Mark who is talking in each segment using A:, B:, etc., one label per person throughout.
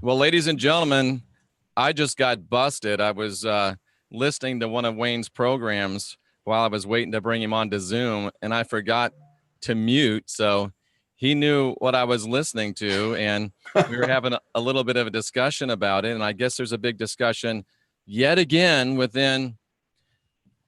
A: Well, ladies and gentlemen, I just got busted. I was listening to one of Wayne's programs while I was waiting to bring him on to Zoom, and I forgot to mute. So he knew what I was listening to, and we were having a little bit of a discussion about it. And I guess there's a big discussion yet again within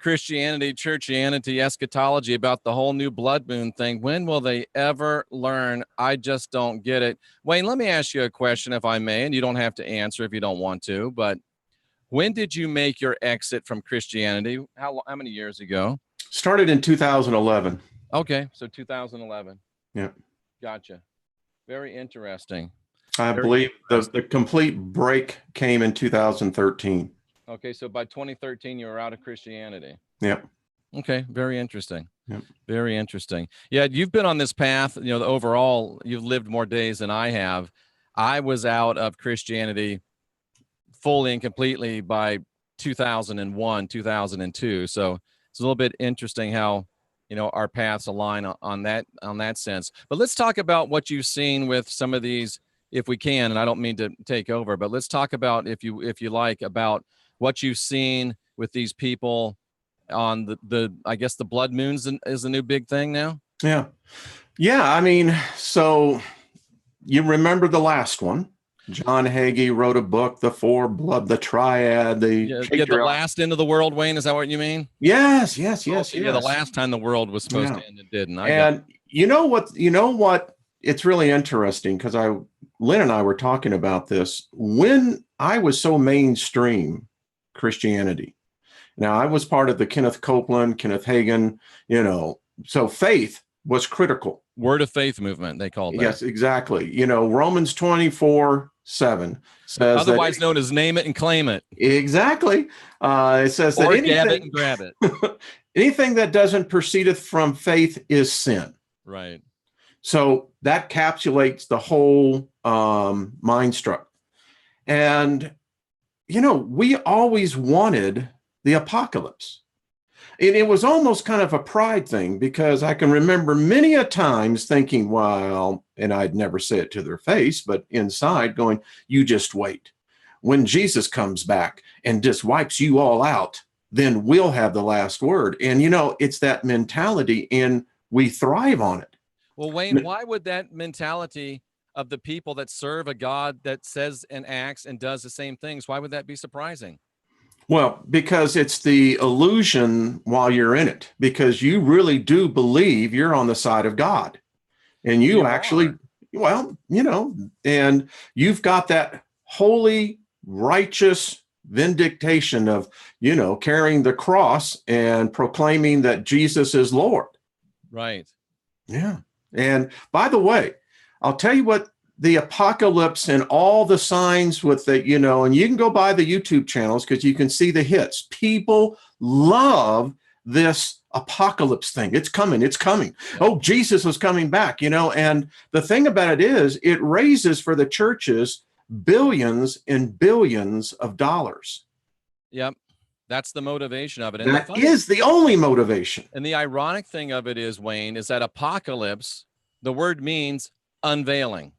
A: Christianity, churchianity, eschatology about the whole new blood moon thing. When will they ever learn? I just don't get it. Wayne, let me ask you a question, if I may, and you don't have to answer if you don't want to, but when did you make your exit from Christianity? How many years ago?
B: Started in 2011.
A: Okay, so 2011.
B: Yeah.
A: Gotcha. Very interesting.
B: I believe the complete break came in 2013.
A: Okay, so by 2013, you were out of Christianity.
B: Yep.
A: Okay, very interesting.
B: Yep.
A: Very interesting. Yeah, you've been on this path, overall, you've lived more days than I have. I was out of Christianity fully and completely by 2001, 2002. So it's a little bit interesting how, our paths align on that sense. But let's talk about what you've seen with some of these, if we can, and I don't mean to take over, but let's talk about, if you like, about what you've seen with these people on the I guess the blood moons is the new big thing now.
B: Yeah. I mean, so you remember the last one? John Hagee wrote a book, the Triad,
A: the last end of the world. Wayne, is that what you mean?
B: Yes.
A: Yeah, the last time the world was supposed to end, it didn't.
B: And you know what? It's really interesting because Lynn and I were talking about this when I was so mainstream Christianity. Now, I was part of the Kenneth Copeland, Kenneth Hagin, so faith was critical.
A: Word of faith movement, they called that.
B: Yes, exactly. Romans 24:7 says,
A: otherwise known as name it and claim it.
B: Exactly. It says
A: or
B: that
A: gab it and grab it.
B: Anything that doesn't proceedeth from faith is sin.
A: Right.
B: So that encapsulates the whole mind struck. And we always wanted the apocalypse. And it was almost kind of a pride thing because I can remember many a times thinking, well, and I'd never say it to their face, but inside going, you just wait. When Jesus comes back and just wipes you all out, then we'll have the last word. And, it's that mentality and we thrive on it.
A: Well, Wayne, why would that mentality of the people that serve a God that says and acts and does the same things, why would that be surprising?
B: Well, because it's the illusion while you're in it, because you really do believe you're on the side of God. And you actually, and you've got that holy, righteous vindication of, carrying the cross and proclaiming that Jesus is Lord.
A: Right.
B: Yeah. And by the way, I'll tell you what, the apocalypse and all the signs with the, and you can go by the YouTube channels because you can see the hits. People love this apocalypse thing. It's coming. Yeah. Oh, Jesus was coming back, and the thing about it is it raises for the churches billions and billions of dollars.
A: Yep. That's the motivation of it. And
B: that is the only motivation.
A: And the ironic thing of it is, Wayne, is that apocalypse, the word means unveiling.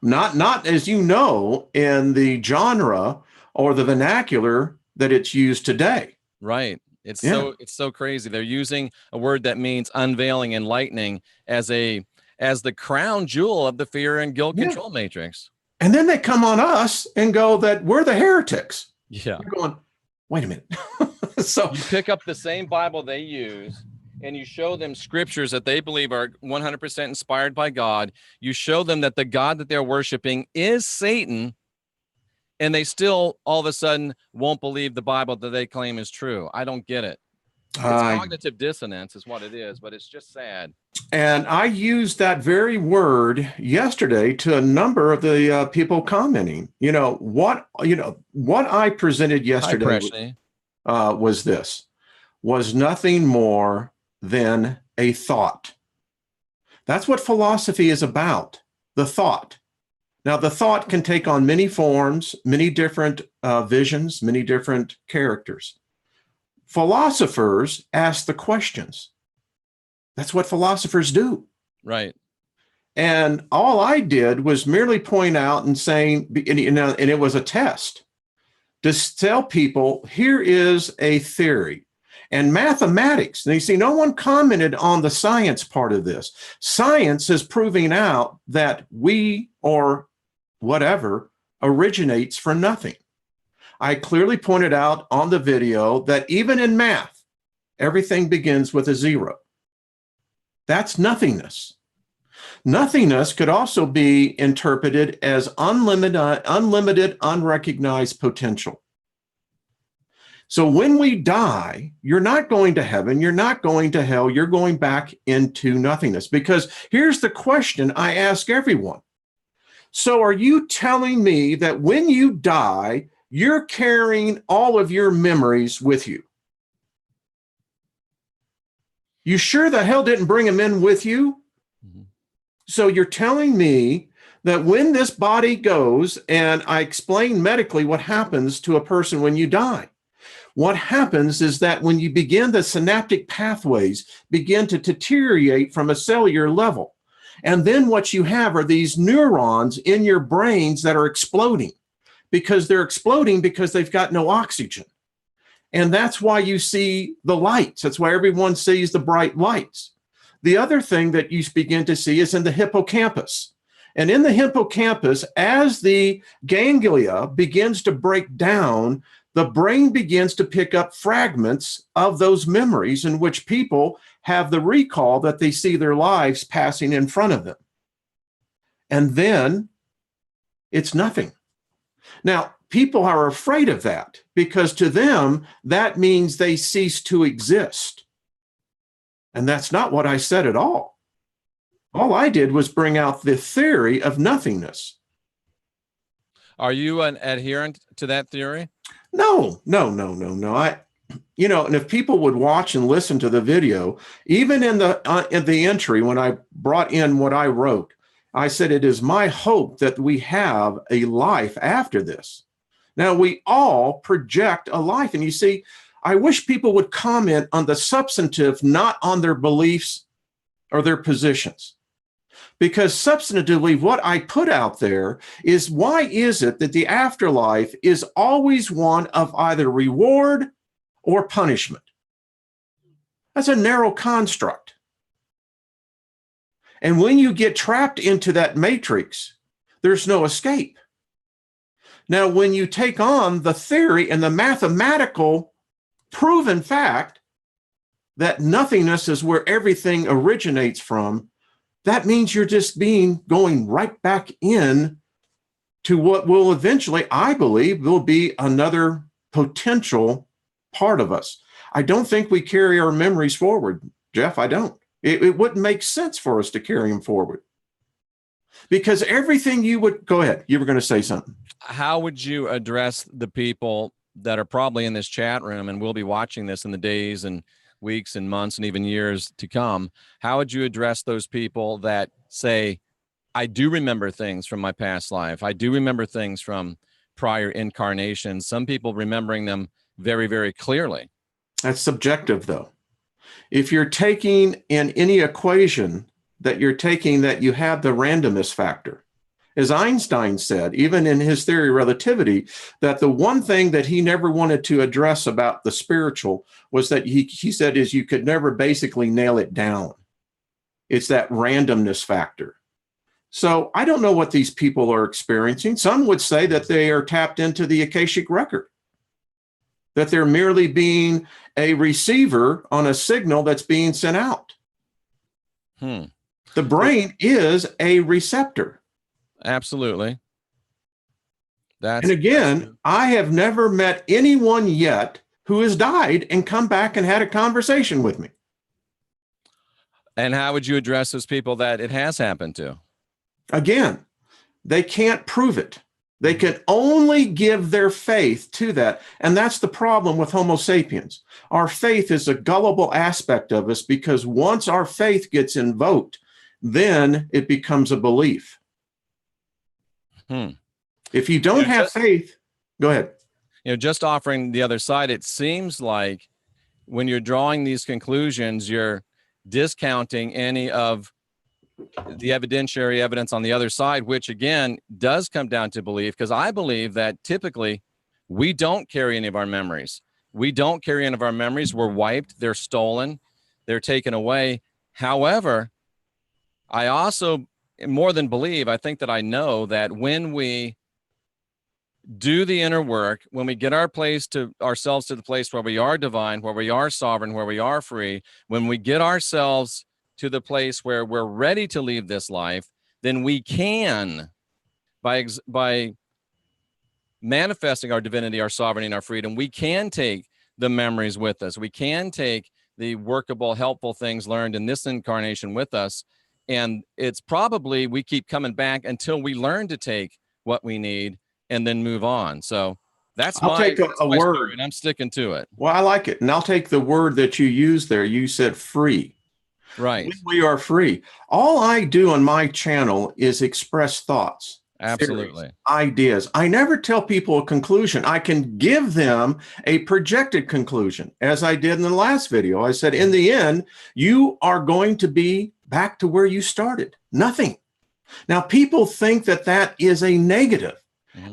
B: Not as in the genre or the vernacular that it's used today.
A: Right. It's so crazy. They're using a word that means unveiling, enlightening as the crown jewel of the fear and guilt control matrix.
B: And then they come on us and go that we're the heretics.
A: Yeah.
B: You're going, wait a minute. So
A: you pick up the same Bible they use and you show them scriptures that they believe are 100% inspired by God. You show them that the God that they're worshiping is Satan, and they still all of a sudden won't believe the Bible that they claim is true. I don't get it. It's cognitive dissonance is what it is, but it's just sad.
B: And I used that very word yesterday to a number of the people commenting. What I presented yesterday was nothing more than a thought. That's what philosophy is about, the thought. Now, the thought can take on many forms, many different visions, many different characters. Philosophers ask the questions. That's what philosophers do.
A: Right.
B: And all I did was merely point out and saying, and it was a test to tell people, here is a theory. And mathematics, and you see, no one commented on the science part of this. Science is proving out that we or whatever originates from nothing. I clearly pointed out on the video that even in math, everything begins with a zero. That's nothingness. Nothingness could also be interpreted as unlimited, unrecognized potential. So when we die, you're not going to heaven, you're not going to hell, you're going back into nothingness. Because here's the question I ask everyone. So are you telling me that when you die, you're carrying all of your memories with you? You sure the hell didn't bring them in with you? Mm-hmm. So you're telling me that when this body goes, and I explain medically what happens to a person when you die. What happens is that when you begin, the synaptic pathways begin to deteriorate from a cellular level. And then what you have are these neurons in your brains that are exploding, because they're exploding because they've got no oxygen. And that's why you see the lights. That's why everyone sees the bright lights. The other thing that you begin to see is in the hippocampus. And in the hippocampus, as the ganglia begins to break down, the brain begins to pick up fragments of those memories in which people have the recall that they see their lives passing in front of them. And then it's nothing. Now, people are afraid of that because to them, that means they cease to exist. And that's not what I said at all. All I did was bring out the theory of nothingness.
A: Are you an adherent to that theory?
B: No. And if people would watch and listen to the video, even in the entry, when I brought in what I wrote, I said, it is my hope that we have a life after this. Now, we all project a life. And you see, I wish people would comment on the substantive, not on their beliefs or their positions. Because substantively, what I put out there is, why is it that the afterlife is always one of either reward or punishment? That's a narrow construct. And when you get trapped into that matrix, there's no escape. Now, when you take on the theory and the mathematical proven fact that nothingness is where everything originates from, that means you're just going right back in to what will eventually, I believe, will be another potential part of us. I don't think we carry our memories forward, Jeff. I don't. It wouldn't make sense for us to carry them forward. Because everything go ahead. You were going to say something.
A: How would you address the people that are probably in this chat room and will be watching this in the days and weeks and months and even years to come? How would you address those people that say, I do remember things from my past life. I do remember things from prior incarnations. Some people remembering them very, very clearly.
B: That's subjective, though. If you're taking in any equation that you're taking that you have the randomness factor, as Einstein said, even in his theory of relativity, that the one thing that he never wanted to address about the spiritual was that he said is you could never basically nail it down. It's that randomness factor. So I don't know what these people are experiencing. Some would say that they are tapped into the Akashic record, that they're merely being a receiver on a signal that's being sent out. The brain is a receptor.
A: Absolutely.
B: And again, I have never met anyone yet who has died and come back and had a conversation with me.
A: And how would you address those people that it has happened to?
B: Again, they can't prove it. They can only give their faith to that. And that's the problem with Homo sapiens. Our faith is a gullible aspect of us because once our faith gets invoked, then it becomes a belief. If you don't have faith, go ahead.
A: Just offering the other side, it seems like when you're drawing these conclusions, you're discounting any of the evidentiary evidence on the other side, which again does come down to belief, because I believe that typically we don't carry any of our memories. We don't carry any of our memories. We're wiped. They're stolen. They're taken away. However, I also, more than believe, I think that I know that when we do the inner work, when we get ourselves to the place where we are divine, where we are sovereign, where we are free, when we get ourselves to the place where we're ready to leave this life, then we can, by manifesting our divinity, our sovereignty, and our freedom, we can take the memories with us. We can take the workable, helpful things learned in this incarnation with us. And it's probably, we keep coming back until we learn to take what we need and then move on. So that's
B: I'll take a
A: my
B: word,
A: story, and I'm sticking to it.
B: well, I like it. And I'll take the word that you used there. You said free.
A: Right.
B: When we are free. All I do on my channel is express thoughts.
A: Absolutely.
B: Theories, ideas. I never tell people a conclusion. I can give them a projected conclusion, as I did in the last video. I said, in the end, you are going to be back to where you started. Nothing. Now, people think that that is a negative.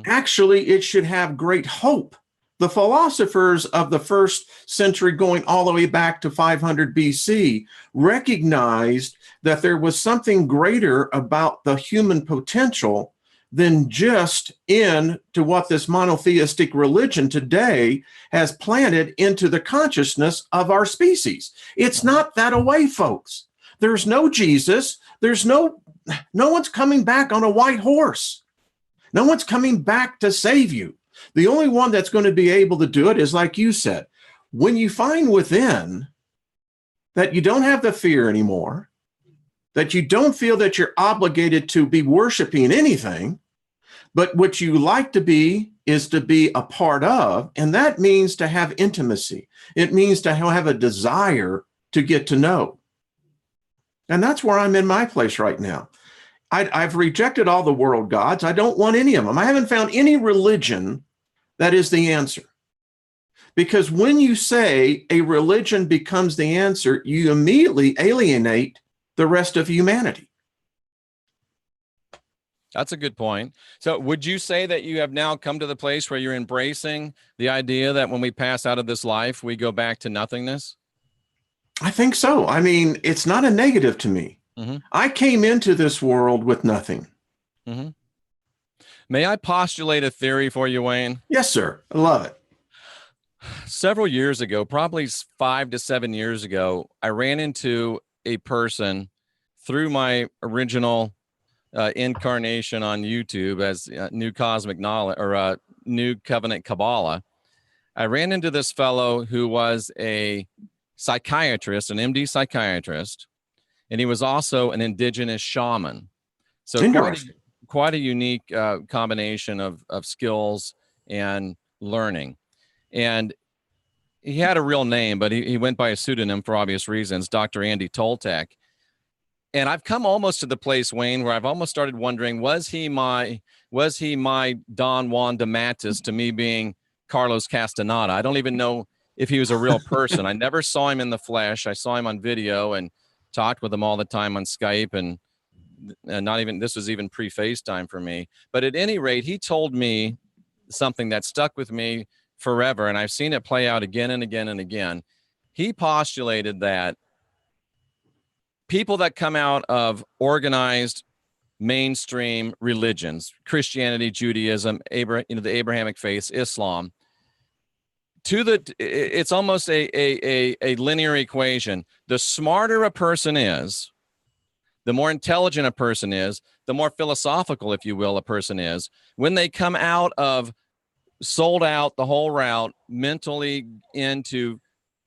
B: Actually, it should have great hope. The philosophers of the first century, going all the way back to 500 BC, recognized that there was something greater about the human potential than just into what this monotheistic religion today has planted into the consciousness of our species. It's not that away, folks. There's no Jesus. There's no one's coming back on a white horse. No one's coming back to save you. The only one that's going to be able to do it is, like you said, when you find within that you don't have the fear anymore, that you don't feel that you're obligated to be worshiping anything, but what you like to be is to be a part of, and that means to have intimacy. It means to have a desire to get to know. And that's where I'm in my place right now. I've rejected all the world gods. I don't want any of them. I haven't found any religion that is the answer. Because when you say a religion becomes the answer, you immediately alienate the rest of humanity.
A: That's a good point. So would you say that you have now come to the place where you're embracing the idea that when we pass out of this life, we go back to nothingness?
B: I think so. I mean, it's not a negative to me. I came into this world with nothing.
A: May I postulate a theory for you, Wayne?
B: Yes, sir. I love it.
A: Several years ago, probably 5 to 7 years ago, I ran into a person through my original incarnation on YouTube as New Cosmic Knowledge, or New Covenant Kabbalah. I ran into this fellow who was a psychiatrist, an MD psychiatrist, and he was also an indigenous shaman. So quite a unique combination of skills and learning. And he had a real name, but he went by a pseudonym for obvious reasons, Dr. Andy Toltec. And I've come almost to the place, Wayne, where I've almost started wondering, was he my Don Juan de Matus to me being Carlos Castaneda? I don't even know if he was a real person. I never saw him in the flesh. I saw him on video and talked with him all the time on Skype, and not even, this was even pre-FaceTime for me. But at any rate, he told me something that stuck with me forever, and I've seen it play out again and again and again. He postulated that people that come out of organized mainstream religions, Christianity, Judaism, the Abrahamic faiths, Islam, it's almost a linear equation. The smarter a person is, the more intelligent a person is, the more philosophical, if you will, a person is. When they come out of sold out the whole route mentally into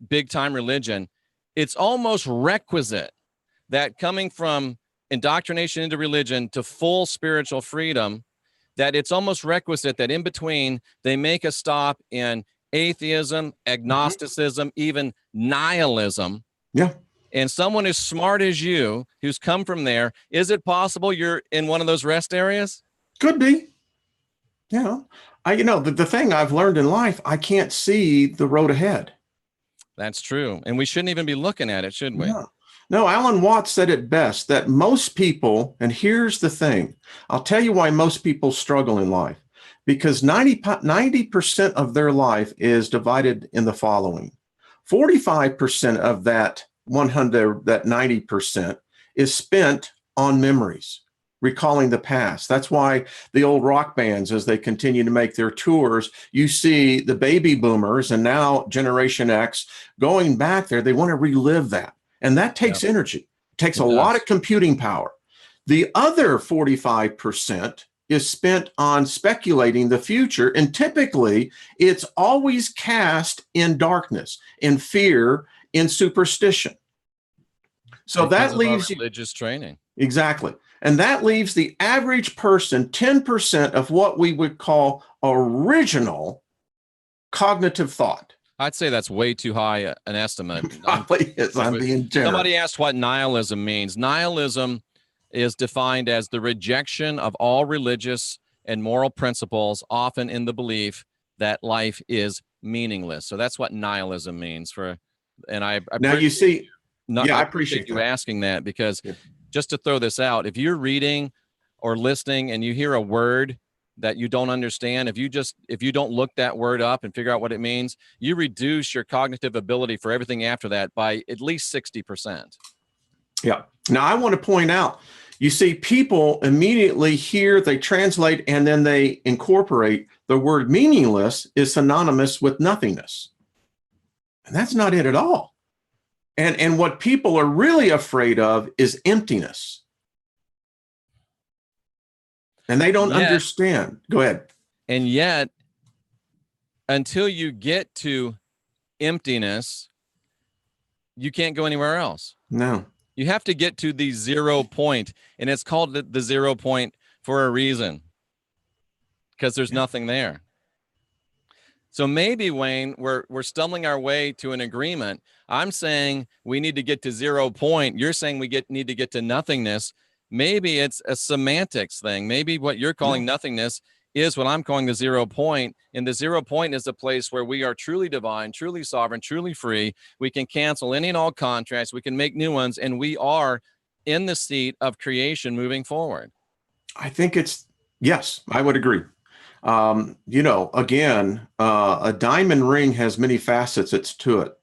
A: big time religion, it's almost requisite that coming from indoctrination into religion to full spiritual freedom, that it's almost requisite that in between they make a stop in atheism, agnosticism, even nihilism.
B: Yeah. And
A: someone as smart as you, who's come from there, is it possible you're in one of those rest areas?
B: Could be. Yeah. The thing I've learned in life, I can't see the road ahead.
A: That's true. And we shouldn't even be looking at it, should we?
B: Yeah. No, Alan Watts said it best that most people, and here's the thing, I'll tell you why most people struggle in life. Because 90% of their life is divided in the following. 45% of that 100, that 90% is spent on memories, recalling the past. That's why the old rock bands, as they continue to make their tours, you see the baby boomers and now Generation X going back there. They want to relive that. And that takes energy. It takes a lot of computing power. The other 45% is spent on speculating the future. And typically it's always cast in darkness, in fear, in superstition. So
A: because
B: that leaves
A: religious training.
B: Exactly. And that leaves the average person 10% of what we would call original cognitive thought.
A: I'd say that's way too high an estimate.
B: Probably is. I'm being generous.
A: Somebody asked what nihilism means. Nihilism is defined as the rejection of all religious and moral principles, often in the belief that life is meaningless. So that's what nihilism means. I appreciate you asking that, because just to throw this out, if you're reading or listening and you hear a word that you don't understand, if you don't look that word up and figure out what it means, you reduce your cognitive ability for everything after that by at least 60%.
B: Yeah. Now I want to point out, you see, people immediately hear, they translate, and then they incorporate the word meaningless is synonymous with nothingness. And that's not it at all. And what people are really afraid of is emptiness. And they don't understand. Go ahead.
A: And yet, until you get to emptiness, you can't go anywhere else.
B: No.
A: You have to get to the 0 point, and it's called the 0 point for a reason, because there's nothing there. So maybe, Wayne, we're stumbling our way to an agreement. I'm saying we need to get to 0 point. You're saying we need to get to nothingness. Maybe it's a semantics thing. Maybe what you're calling nothingness is what I'm calling the 0 point. And the 0 point is a place where we are truly divine, truly sovereign, truly free. We can cancel any and all contracts. We can make new ones. And we are in the seat of creation moving forward.
B: I think yes, I would agree. Again, a diamond ring has many facets to it.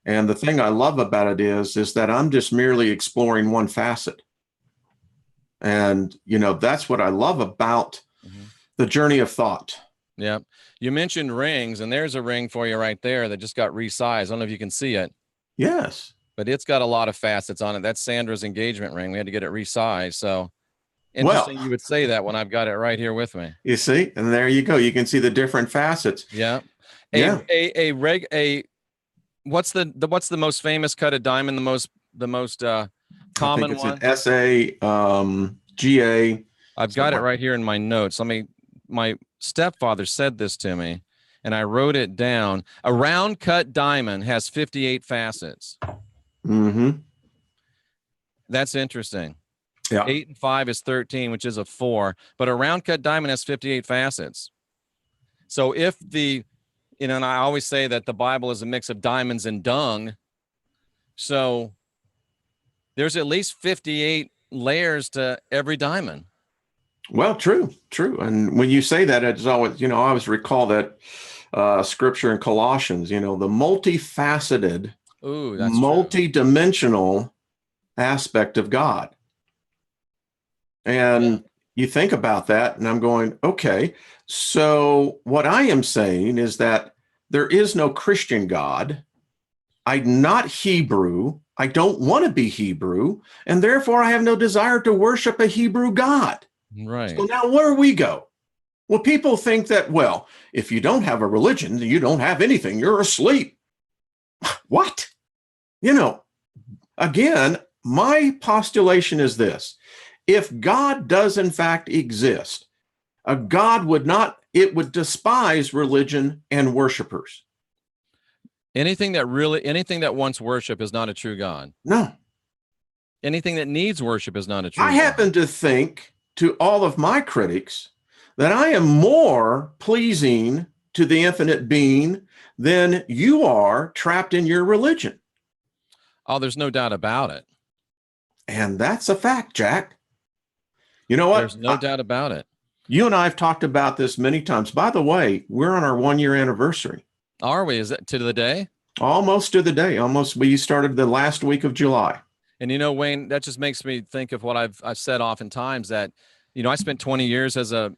B: And the thing I love about it is that I'm just merely exploring one facet. And, that's what I love about the journey of thought.
A: Yeah. You mentioned rings, and there's a ring for you right there that just got resized. I don't know if you can see it.
B: Yes.
A: But it's got a lot of facets on it. That's Sandra's engagement ring. We had to get it resized. So interesting you would say that when I've got it right here with me.
B: You see, and there you go. You can see the different facets.
A: Yeah. What's the most famous cut of diamond? The most common one?
B: An SA, GA.
A: I've got it right here in my notes. My stepfather said this to me, and I wrote it down. A round cut diamond has 58 facets.
B: Mm-hmm.
A: That's interesting.
B: Yeah.
A: 8 and 5 is 13, which is a 4. But a round cut diamond has 58 facets. So if and I always say that the Bible is a mix of diamonds and dung. So there's at least 58 layers to every diamond.
B: Well, true. And when you say that, it's always, I always recall that scripture in Colossians, the multifaceted, multi-dimensional aspect of God. And you think about that, and I'm going, okay, so what I am saying is that there is no Christian God. I'm not Hebrew. I don't want to be Hebrew, and therefore I have no desire to worship a Hebrew God.
A: Right.
B: So now where do we go? Well, people think that, if you don't have a religion, you don't have anything. You're asleep. What? Again, my postulation is this. If God does in fact exist, a God would despise religion and worshipers.
A: Anything that wants worship is not a true God.
B: No.
A: Anything that needs worship is not a true God.
B: I happen to think, to all of my critics, that I am more pleasing to the infinite being than you are trapped in your religion.
A: Oh, there's no doubt about it.
B: And that's a fact, Jack. You know what?
A: There's no doubt about it.
B: You and I have talked about this many times. By the way, we're on our 1-year anniversary.
A: Are we? Is it to the day?
B: Almost to the day. Almost. We started the last week of July.
A: And, Wayne, that just makes me think of what I've said oftentimes, that, I spent 20 years as a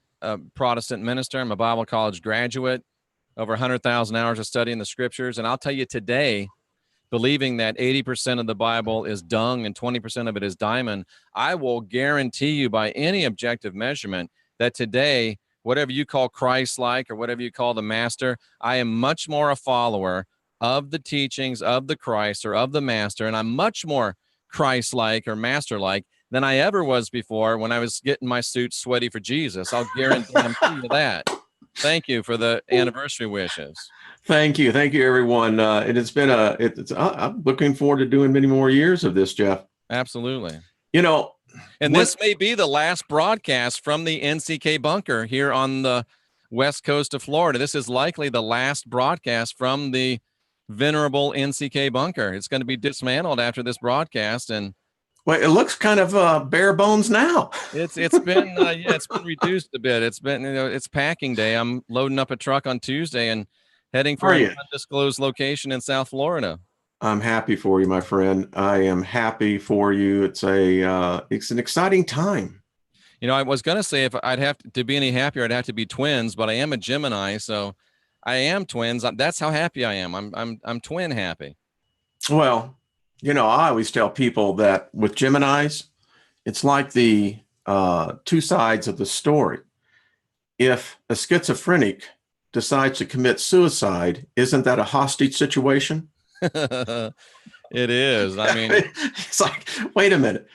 A: Protestant minister. I'm a Bible college graduate, over 100,000 hours of studying the scriptures. And I'll tell you today, believing that 80% of the Bible is dung and 20% of it is diamond, I will guarantee you by any objective measurement that today, whatever you call Christ-like or whatever you call the master, I am much more a follower of the teachings of the Christ or of the master, and I'm much more Christ-like or master-like than I ever was before when I was getting my suit sweaty for Jesus. I'll guarantee you that. Thank you for the anniversary wishes.
B: Thank you, everyone. I'm looking forward to doing many more years of this, Jeff.
A: Absolutely.
B: And
A: this may be the last broadcast from the NCK bunker here on the west coast of Florida. This is likely the last broadcast from the venerable NCK bunker. It's going to be dismantled after this broadcast, and
B: well, it looks kind of bare bones now.
A: It's been it's been reduced a bit. It's been it's packing day. I'm loading up a truck on Tuesday and heading for an undisclosed location in South Florida.
B: I'm happy for you, my friend. I am happy for you. It's an exciting time.
A: I was going to say if I'd have to be any happier, I'd have to be twins, but I am a Gemini, so I am twins. That's how happy I am. I'm twin happy.
B: Well, I always tell people that with Geminis, it's like the two sides of the story. If a schizophrenic decides to commit suicide, isn't that a hostage situation?
A: It is. I mean,
B: it's like, wait a minute.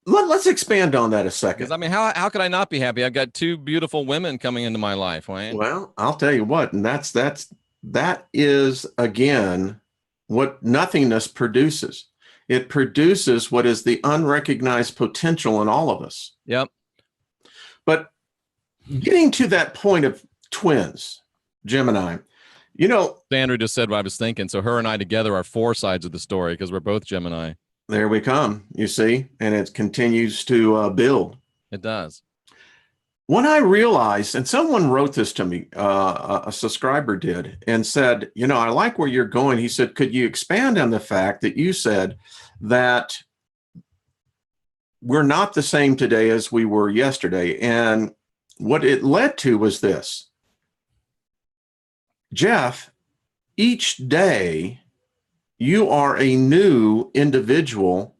B: Let's expand on that a second.
A: I mean, how could I not be happy? I've got two beautiful women coming into my life, Wayne.
B: Well, I'll tell you what, and that is again what nothingness produces. It produces what is the unrecognized potential in all of us.
A: Yep.
B: But getting to that point of twins, Gemini,
A: Sandra just said what I was thinking. So her and I together are four sides of the story because we're both Gemini.
B: There we come, you see, and it continues to build.
A: It does.
B: When I realized, and someone wrote this to me, a subscriber did, and said, I like where you're going. He said, could you expand on the fact that you said that we're not the same today as we were yesterday? And what it led to was this. Jeff, each day you are a new individual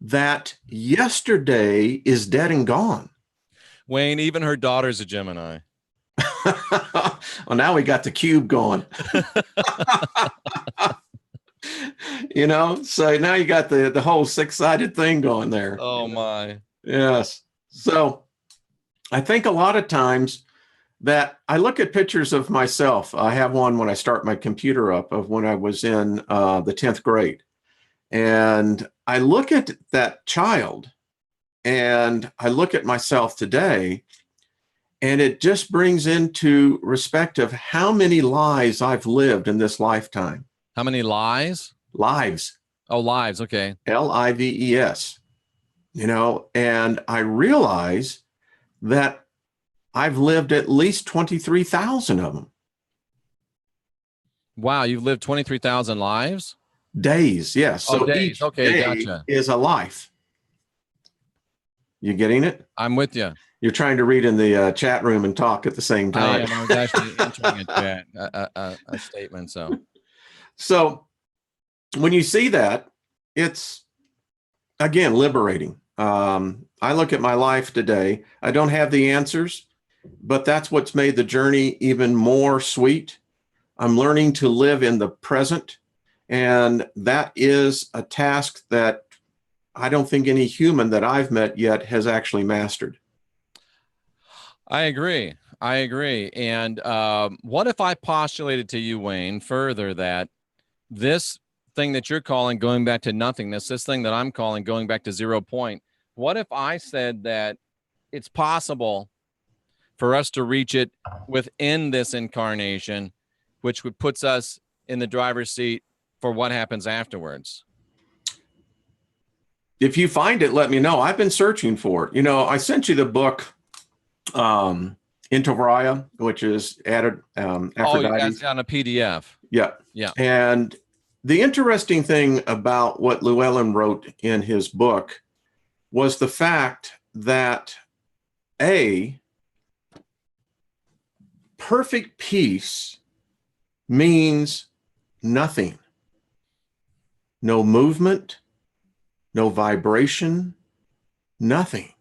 B: that yesterday is dead and gone.
A: Wayne, even her daughter's a Gemini.
B: Well, now we got the cube going. So now you got the whole six-sided thing going there.
A: Oh, my.
B: Yes. So I think a lot of times that I look at pictures of myself. I have one when I start my computer up of when I was in the 10th grade. And I look at that child and I look at myself today, and it just brings into respect of how many lives I've lived in this lifetime.
A: How many lies?
B: Lives.
A: Oh, lives. Okay.
B: Lives. And I realize that I've lived at least 23,000 of them.
A: Wow, you've lived 23,000 lives?
B: Days, yes.
A: Oh,
B: so
A: days.
B: Each
A: okay,
B: day
A: gotcha.
B: is a life. You getting it?
A: I'm with you.
B: You're trying to read in the chat room and talk at the same time.
A: I am. I was actually entering a statement.
B: So when you see that, it's, again, liberating. I look at my life today. I don't have the answers, but that's what's made the journey even more sweet. I'm learning to live in the present, and that is a task that I don't think any human that I've met yet has actually mastered.
A: I agree. And what if I postulated to you, Wayne, further that this thing that you're calling going back to nothingness, this thing that I'm calling going back to 0 point, what if I said that it's possible for us to reach it within this incarnation, which would puts us in the driver's seat for what happens afterwards?
B: if you find it, let me know. I've been searching for it. You know, I sent you the book, Into Raya, which is added Aphrodite.
A: On a PDF.
B: Yeah.
A: Yeah.
B: And the interesting thing about what Llewellyn wrote in his book was the fact that perfect peace means nothing. No movement, no vibration, nothing.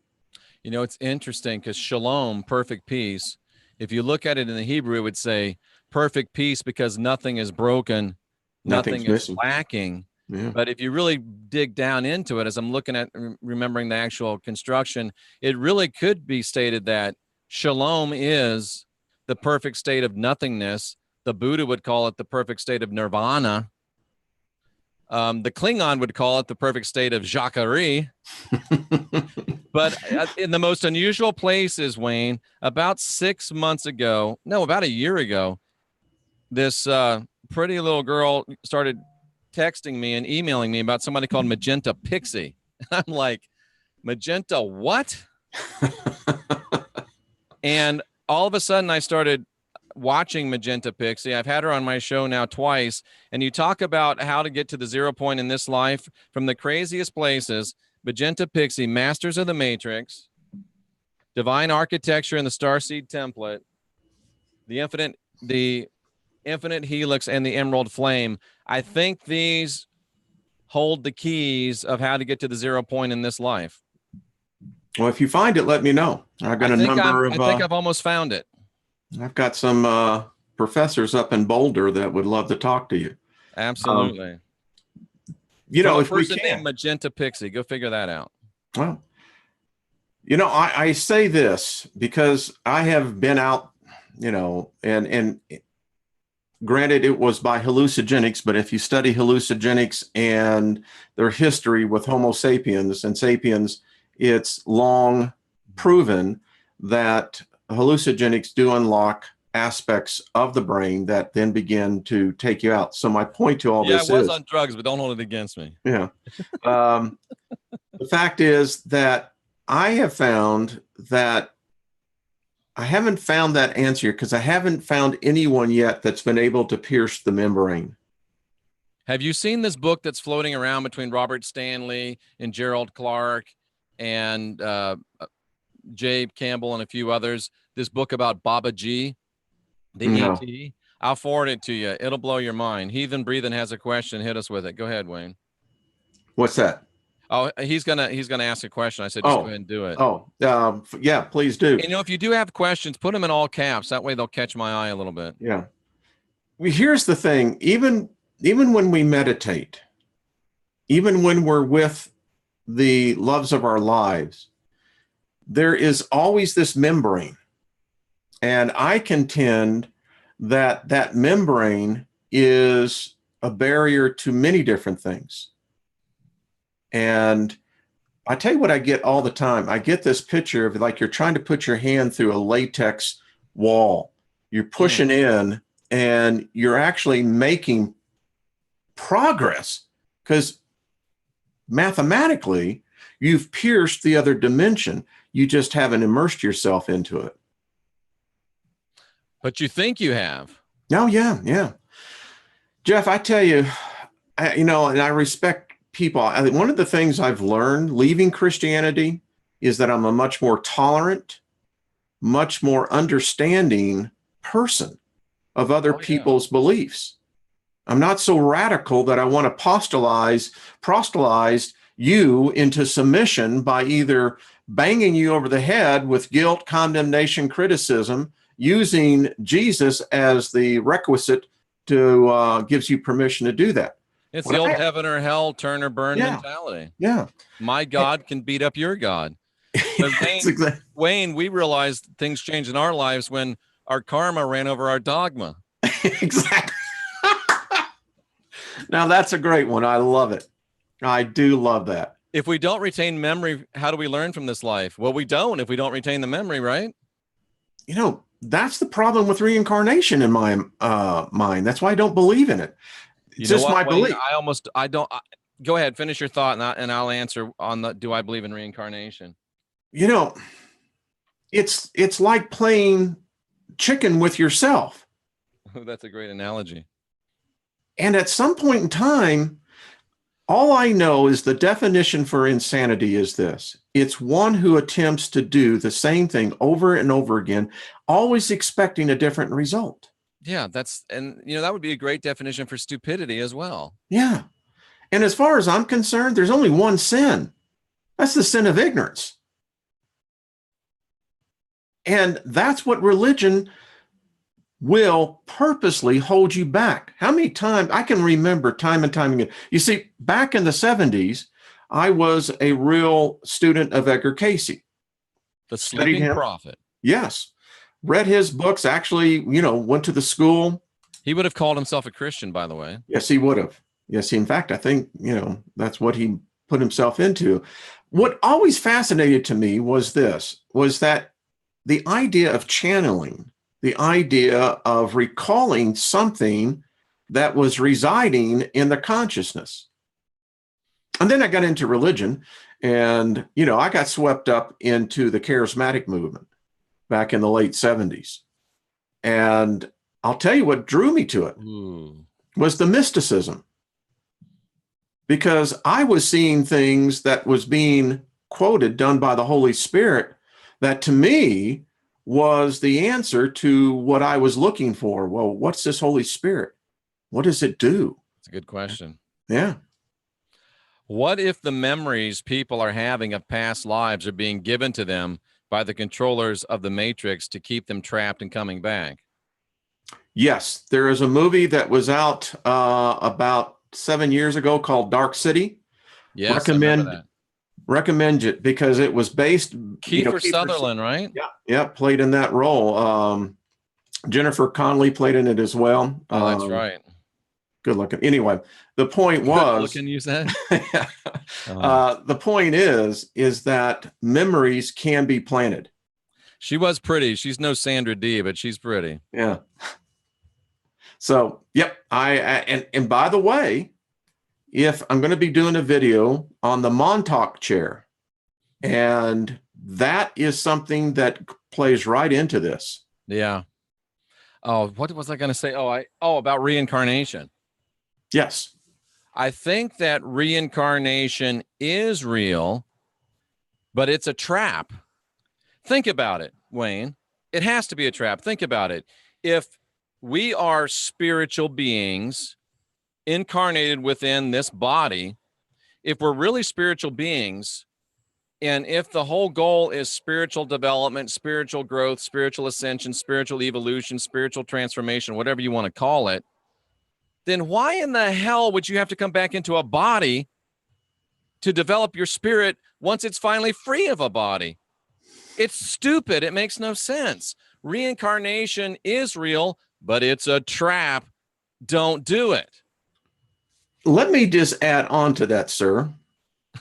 A: You know, it's interesting because shalom, perfect peace, if you look at it in the Hebrew, it would say perfect peace because nothing is broken, nothing is lacking.
B: Yeah.
A: But if you really dig down into it, as I'm looking at remembering the actual construction, it really could be stated that shalom is the perfect state of nothingness. The Buddha would call it the perfect state of nirvana. The Klingon would call it the perfect state of Jacquerie. But in the most unusual places, Wayne, about 6 months ago, no, about a year ago, this pretty little girl started texting me and emailing me about somebody called Magenta Pixie. I'm like, Magenta what? And all of a sudden I started watching Magenta Pixie. I've had her on my show now twice, and you talk about how to get to the 0 point in this life from the craziest places. Magenta Pixie, Masters of the Matrix, Divine Architecture in the Starseed Template, the Infinite Helix, and the Emerald Flame. I think these hold the keys of how to get to the 0 point in this life.
B: Well, if you find it, let me know. I think
A: I've almost found it.
B: I've got some professors up in Boulder that would love to talk to you.
A: Absolutely.
B: You know,
A: if we can. Named Magenta Pixie, go figure that out.
B: Well, you know, I say this because I have been out, you know, and granted it was by hallucinogenics, but if you study hallucinogenics and their history with Homo sapiens and sapiens, it's long proven that hallucinogenics do unlock aspects of the brain that then begin to take you out. So my point to all this is...
A: Yeah, I was on drugs, but don't hold it against me.
B: Yeah. The fact is that I have found that I haven't found that answer because I haven't found anyone yet that's been able to pierce the membrane.
A: Have you seen this book that's floating around between Robert Stanley and Gerald Clark and Jay Campbell and a few others? This book about Baba G, the ET. I'll forward it to you. It'll blow your mind. Heathen Breathin' has a question. Hit us with it. Go ahead, Wayne.
B: What's that?
A: Oh, he's gonna ask a question. I said, just go ahead and do it.
B: Yeah, please do.
A: You know, if you do have questions, put them in all caps. That way they'll catch my eye a little bit.
B: Yeah. Well, here's the thing. Even when we meditate, even when we're with the loves of our lives, there is always this membrane. And I contend that that membrane is a barrier to many different things. And I tell you what I get all the time. I get this picture of like you're trying to put your hand through a latex wall. You're pushing in and you're actually making progress because mathematically you've pierced the other dimension. You just haven't immersed yourself into it.
A: But you think you have.
B: Oh, yeah. Jeff, I tell you, and I respect people. One of the things I've learned leaving Christianity is that I'm a much more tolerant, much more understanding person of other people's beliefs. I'm not so radical that I want to proselytize you into submission by either banging you over the head with guilt, condemnation, criticism, using Jesus as the requisite to gives you permission to do that.
A: It's the old heaven or hell, turn or burn mentality.
B: Yeah.
A: My God can beat up your God. Wayne, we realized things changed in our lives when our karma ran over our dogma.
B: Exactly. Now that's a great one. I love it. I do love that.
A: If we don't retain memory, how do we learn from this life? Well, we don't if we don't retain the memory, right?
B: That's the problem with reincarnation in my mind. That's why I don't believe in it. It's just my belief.
A: Go ahead, finish your thought, and I'll answer on the do I believe in reincarnation?
B: You know, it's like playing chicken with yourself.
A: That's a great analogy.
B: And at some point in time, all I know is the definition for insanity is this. It's one who attempts to do the same thing over and over again, always expecting a different result.
A: Yeah, that would be a great definition for stupidity as well.
B: Yeah. And as far as I'm concerned, there's only one sin. That's the sin of ignorance. And that's what religion will purposely hold you back. How many times I can remember time and time again. You see, back in the 70s, I was a real student of Edgar Cayce.
A: The Sleeping Prophet.
B: Yes. Read his books, actually, went to the school.
A: He would have called himself a Christian, by the way.
B: Yes, he would have. Yes, in fact, I think, that's what he put himself into. What always fascinated to me was that the idea of channeling, the idea of recalling something that was residing in the consciousness. And then I got into religion, and, I got swept up into the charismatic movement back in the late 70s. And I'll tell you what drew me to it was the mysticism. Because I was seeing things that was being quoted, done by the Holy Spirit, that to me was the answer to what I was looking for. Well, what's this Holy Spirit? What does it do?
A: It's a good question.
B: Yeah.
A: What if the memories people are having of past lives are being given to them by the controllers of the Matrix to keep them trapped and coming back?
B: Yes. There is a movie that was out about 7 years ago called Dark City.
A: Yes, I remember that.
B: Recommend it because it was based.
A: Kiefer Sutherland, right?
B: Yeah, played in that role. Jennifer Connelly played in it as well.
A: Oh, that's right.
B: Good looking. Anyway, the point was.
A: Good looking, you said.
B: Yeah. The point is that memories can be planted.
A: She was pretty. She's no Sandra D, but she's pretty.
B: Yeah. So, yep. And by the way, if I'm going to be doing a video on the Montauk chair, and that is something that plays right into this.
A: Yeah. Oh, what was I going to say? About reincarnation.
B: Yes.
A: I think that reincarnation is real, but it's a trap. Think about it, Wayne. It has to be a trap. Think about it. If we are spiritual beings incarnated within this body, if we're really spiritual beings, and if the whole goal is spiritual development, spiritual growth, spiritual ascension, spiritual evolution, spiritual transformation, whatever you want to call it, then why in the hell would you have to come back into a body to develop your spirit once it's finally free of a body? It's stupid. It makes no sense. Reincarnation is real, but it's a trap. Don't do it.
B: Let me just add on to that, sir,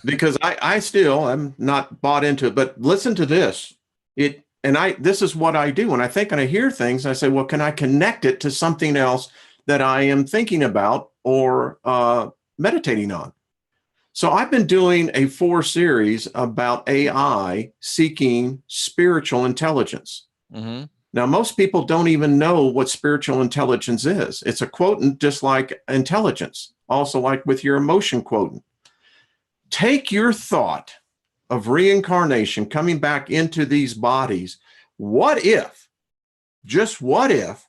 B: because I'm not bought into it, but listen to this. This is what I do when I think and I hear things. I say, well, can I connect it to something else that I am thinking about or meditating on? So I've been doing a 4 series about AI seeking spiritual intelligence. Mm-hmm. Now, most people don't even know what spiritual intelligence is. It's a quotient just like intelligence, also like with your emotion quotient. Take your thought of reincarnation coming back into these bodies. What if, just what if,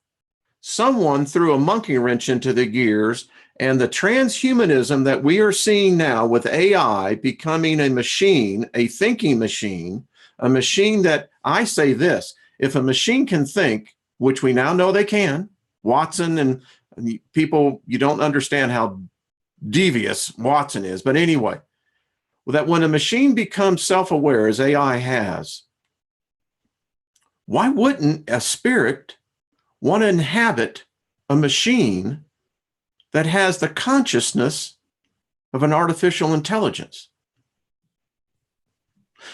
B: someone threw a monkey wrench into the gears and the transhumanism that we are seeing now with AI becoming a machine, a thinking machine, a machine that I say this, if a machine can think, which we now know they can, Watson and people, you don't understand how devious Watson is. But anyway, that when a machine becomes self-aware, as AI has, why wouldn't a spirit want to inhabit a machine that has the consciousness of an artificial intelligence?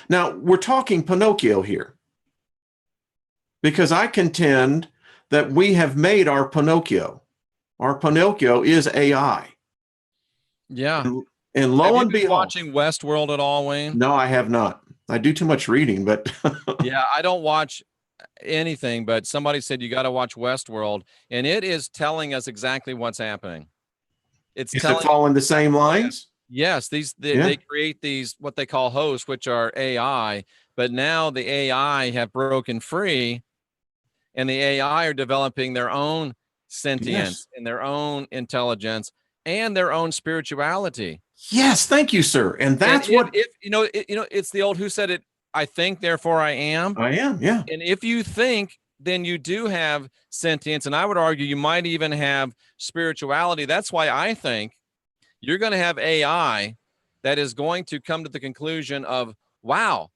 B: Now, we're talking Pinocchio here, because I contend that we have made our Pinocchio. Our Pinocchio is AI.
A: Yeah.
B: And
A: Have
B: lo
A: you
B: and
A: been
B: behold,
A: watching Westworld at all, Wayne?
B: no, I have not. I do too much reading, but
A: Yeah, I don't watch anything, but somebody said you got to watch Westworld, and it is telling us exactly what's happening. It's
B: is it
A: telling
B: following the same
A: exactly
B: lines?
A: yes, they create these what they call hosts, which are AI, but now the AI have broken free, and the AI are developing their own sentience
B: Yes.
A: and their own intelligence and their own spirituality.
B: Yes, thank you, sir. And
A: And
B: that's what
A: if it's the old who said it, I think, therefore I am.
B: I am. Yeah.
A: And if you think, then you do have sentience. And I would argue you might even have spirituality. That's why I think you're going to have AI that is going to come to the conclusion of, wow,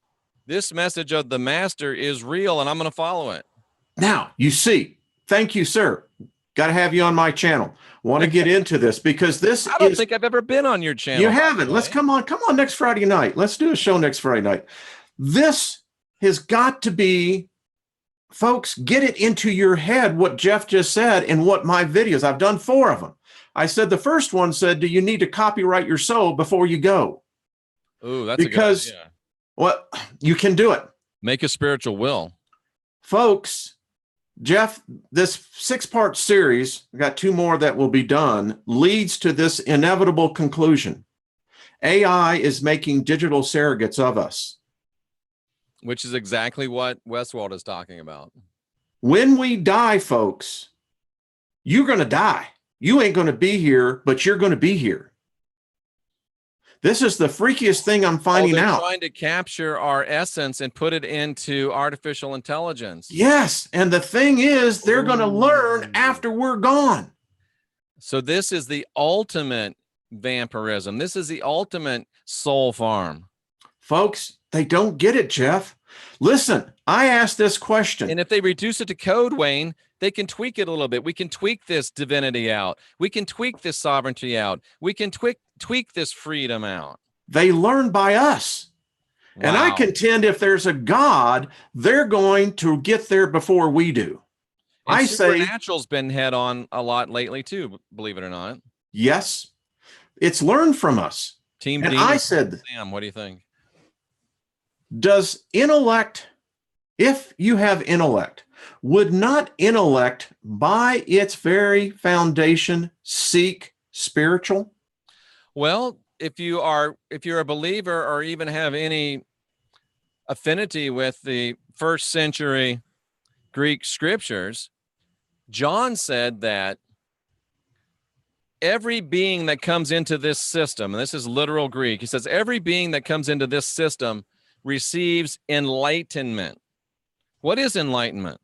A: this message of the master is real and I'm going to follow it.
B: Now, you see, thank you, sir. Got to have you on my channel. Want to get into this because this
A: I don't think I've ever been on your channel.
B: You haven't. Let's come on next Friday night. Let's do a show next Friday night. This has got to be, folks, get it into your head what Jeff just said and what my videos, I've done 4 of them. I said the first one said, do you need to copyright your soul before you go?
A: Ooh, that's
B: because,
A: a good idea.
B: Well, you can do it.
A: Make a spiritual will.
B: Folks, Jeff, this 6-part series, we got 2 more that will be done, leads to this inevitable conclusion. AI is making digital surrogates of us.
A: Which is exactly what Westworld is talking about.
B: When we die, folks, you're going to die. You ain't going to be here, but you're going to be here. This is the freakiest thing I'm finding out.
A: They're trying to capture our essence and put it into artificial intelligence.
B: Yes. And the thing is, they're going to learn after we're gone.
A: So this is the ultimate vampirism. This is the ultimate soul farm.
B: Folks, they don't get it, Jeff. Listen, I asked this question.
A: And if they reduce it to code, Wayne, they can tweak it a little bit. We can tweak this divinity out. We can tweak this sovereignty out. We can tweak this freedom out.
B: They learn by us. Wow. And I contend if there's a God, they're going to get there before we do.
A: And
B: I say
A: Supernatural's been head on a lot lately too, believe it or not.
B: Yes. It's learned from us.
A: Team
B: and
A: Dean,
B: I said,
A: Sam, what do you think?
B: Does intellect, if you have intellect, would not intellect by its very foundation seek spiritual?
A: Well, if you're a believer or even have any affinity with the 1st century Greek scriptures, John said that every being that comes into this system, and this is literal Greek, he says every being that comes into this system receives enlightenment. What is enlightenment?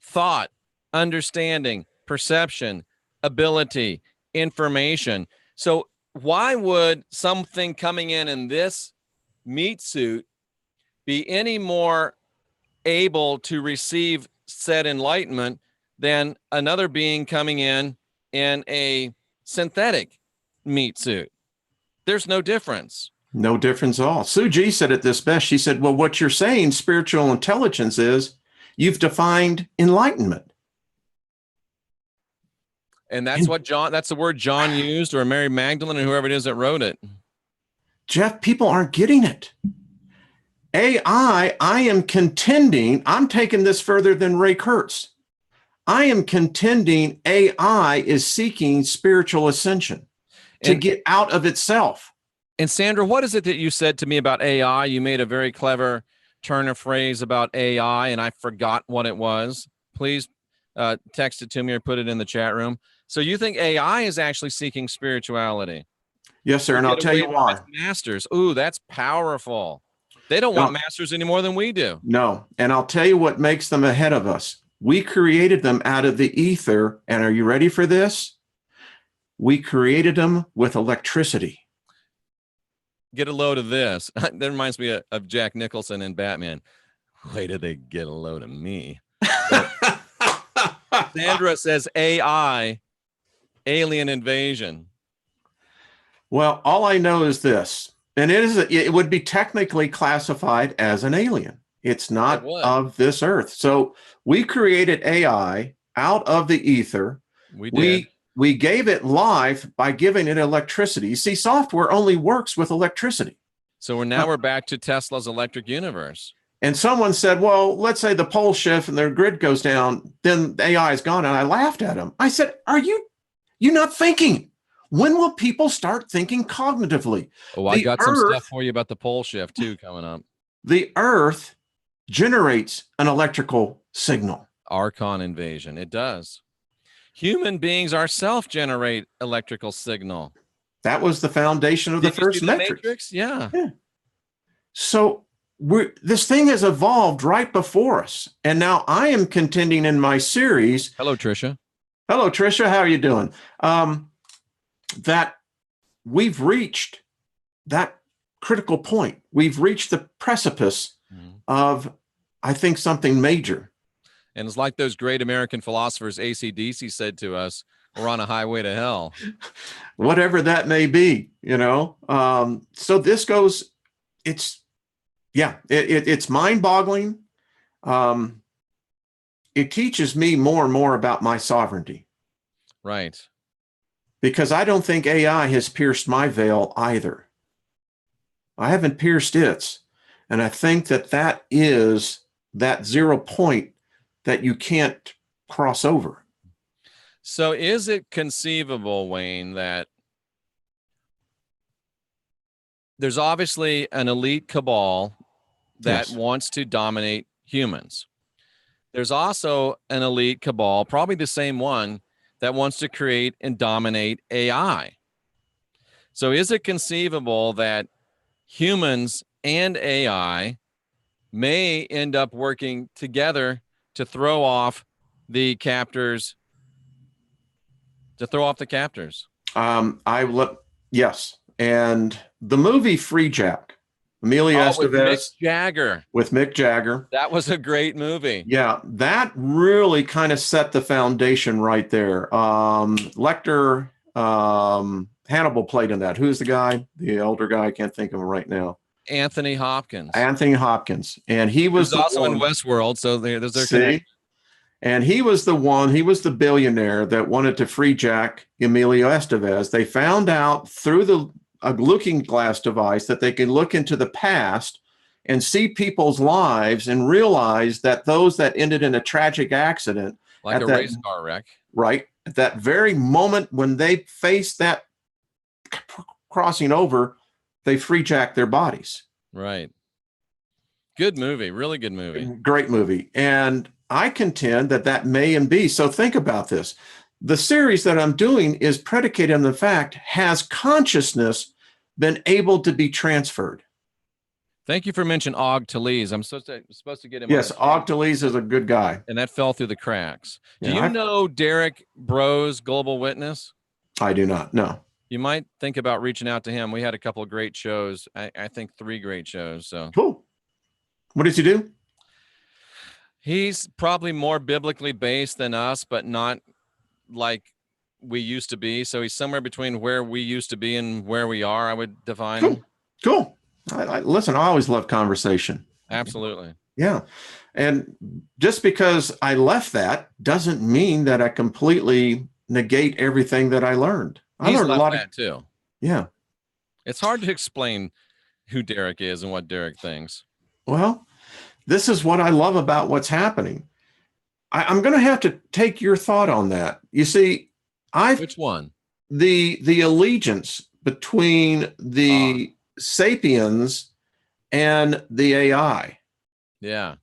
A: Thought, understanding, perception, ability, information. So why would something coming in this meat suit be any more able to receive said enlightenment than another being coming in a synthetic meat suit? There's no difference.
B: No difference at all. Sue G said it this best. She said, well, what you're saying, spiritual intelligence is, you've defined enlightenment.
A: And that's that's the word John used, or Mary Magdalene, or whoever it is that wrote it.
B: Jeff, people aren't getting it. AI, I am contending, I'm taking this further than Ray Kurtz. I am contending AI is seeking spiritual ascension to get out of itself.
A: And Sandra, what is it that you said to me about AI? You made a very clever turn of phrase about AI, and I forgot what it was. Please text it to me or put it in the chat room. So you think AI is actually seeking spirituality?
B: Yes, sir. And I'll tell you why.
A: Masters. Ooh, that's powerful. They don't want masters any more than we do.
B: No. And I'll tell you what makes them ahead of us. We created them out of the ether. And are you ready for this? We created them with electricity.
A: Get a load of this. That reminds me of Jack Nicholson in Batman. Wait till they get a load of me. Sandra says AI, alien invasion.
B: Well, all I know is this, and it would be technically classified as an alien. It's not of this earth. So we created AI out of the ether.
A: We did.
B: we gave it life by giving it electricity. You see, software only works with electricity.
A: So we're back to Tesla's electric universe.
B: And someone said, well, let's say the pole shift and their grid goes down, then the AI is gone. And I laughed at him. I said, are you not thinking? When will people start thinking cognitively?
A: Oh, I got some stuff for you about the pole shift too coming up.
B: The Earth generates an electrical signal.
A: Archon invasion. It does. Human beings ourselves generate electrical signal.
B: That was the foundation of the first Matrix.
A: Yeah.
B: So this thing has evolved right before us. And now I am contending in my series.
A: Hello, Tricia.
B: Hello, Tricia. How are you doing? That we've reached that critical point. We've reached the precipice of, I think, something major.
A: And it's like those great American philosophers, AC/DC, said to us, we're on a highway to hell.
B: Whatever that may be, you know. So this goes, it's mind-boggling. It teaches me more and more about my sovereignty.
A: Right.
B: Because I don't think AI has pierced my veil either. I haven't pierced its. And I think that is that 0 point that you can't cross over.
A: So is it conceivable, Wayne, that there's obviously an elite cabal that wants to dominate humans? There's also an elite cabal, probably the same one, that wants to create and dominate AI. So is it conceivable that humans and AI may end up working together to throw off the captors?
B: Yes. And the movie Free Jack, Emilio Estevez with Mick Jagger.
A: That was a great movie.
B: Yeah, that really kind of set the foundation right there. Lecter, Hannibal played in that. Who's the guy? The older guy. I can't think of him right now.
A: Anthony Hopkins.
B: And he was
A: also in Westworld. So there's their connection.
B: And he was the billionaire that wanted to free Jack, Emilio Estevez. They found out through a looking glass device that they could look into the past and see people's lives and realize that those that ended in a tragic accident,
A: like a race car wreck,
B: right at that very moment when they faced that crossing over, they free jack their bodies.
A: Right. Good movie. Really good movie.
B: Great movie. And I contend that may and be. So think about this. The series that I'm doing is predicated on the fact, has consciousness been able to be transferred?
A: Thank you for mentioning Og Talese. I'm supposed to get him.
B: Yes, Og Talese is a good guy.
A: And that fell through the cracks. Do you know Derek Bro's Global Witness?
B: I do not, no.
A: You might think about reaching out to him. We had a couple of great shows. I think 3 great shows. So
B: cool. What does he do?
A: He's probably more biblically based than us, but not like we used to be. So he's somewhere between where we used to be and where we are, I would define him.
B: Cool. Listen, I always love conversation.
A: Absolutely.
B: Yeah. And just because I left that doesn't mean that I completely negate everything that I learned. I learned a lot of that
A: too.
B: Yeah.
A: It's hard to explain who Derek is and what Derek thinks.
B: Well, this is what I love about what's happening. I'm going to have to take your thought on that. You see,
A: which one?
B: The allegiance between the sapiens and the AI.
A: Yeah.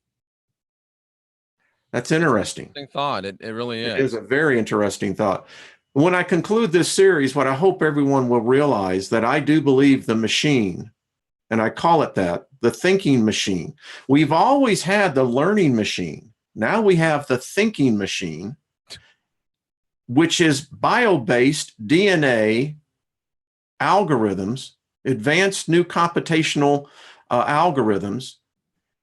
B: That's interesting.
A: Interesting thought. It really is.
B: It is a very interesting thought. When I conclude this series, what I hope everyone will realize that I do believe the machine, and I call it that, the thinking machine. We've always had the learning machine. Now we have the thinking machine, which is bio-based DNA algorithms, advanced new computational algorithms.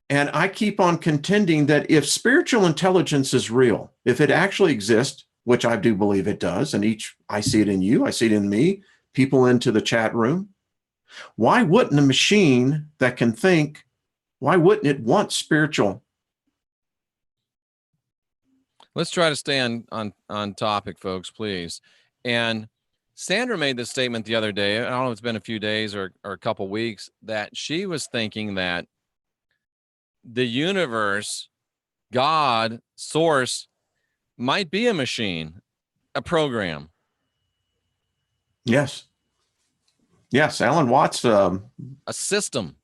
B: And I keep on contending that if spiritual intelligence is real, if it actually exists, which I do believe it does, and I see it in you, I see it in me, people into the chat room, why wouldn't a machine that can think, why wouldn't it want spiritual?
A: Let's try to stay on topic, folks, please. And Sandra made this statement the other day. I don't know if it's been a few days or a couple weeks, that she was thinking that the universe, God, source, might be a machine, a program.
B: Yes. Yes. Alan Watts.
A: A system,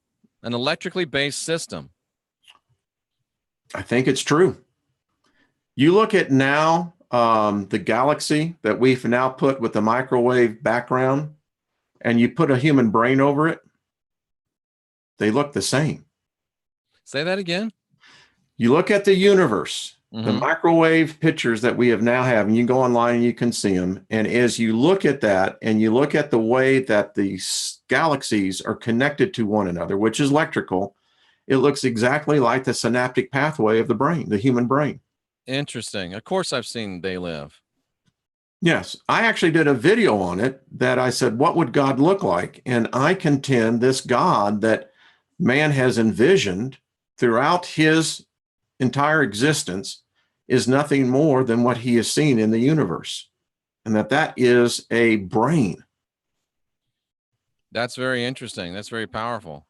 A: an electrically based system.
B: I think it's true. You look at now the galaxy that we've now put with the microwave background, and you put a human brain over it, they look the same.
A: Say that again.
B: You look at the universe, the
A: Mhm.
B: microwave pictures that we have now have, and you go online and you can see them. And as you look at that and you look at the way that these galaxies are connected to one another, which is electrical, it looks exactly like the synaptic pathway of the brain, the human brain.
A: Interesting. Of course, I've seen They Live.
B: Yes, I actually did a video on it that I said, what would God look like? And I contend this God that man has envisioned throughout his entire existence is nothing more than what he has seen in the universe, and that is a brain.
A: That's very interesting. That's very powerful.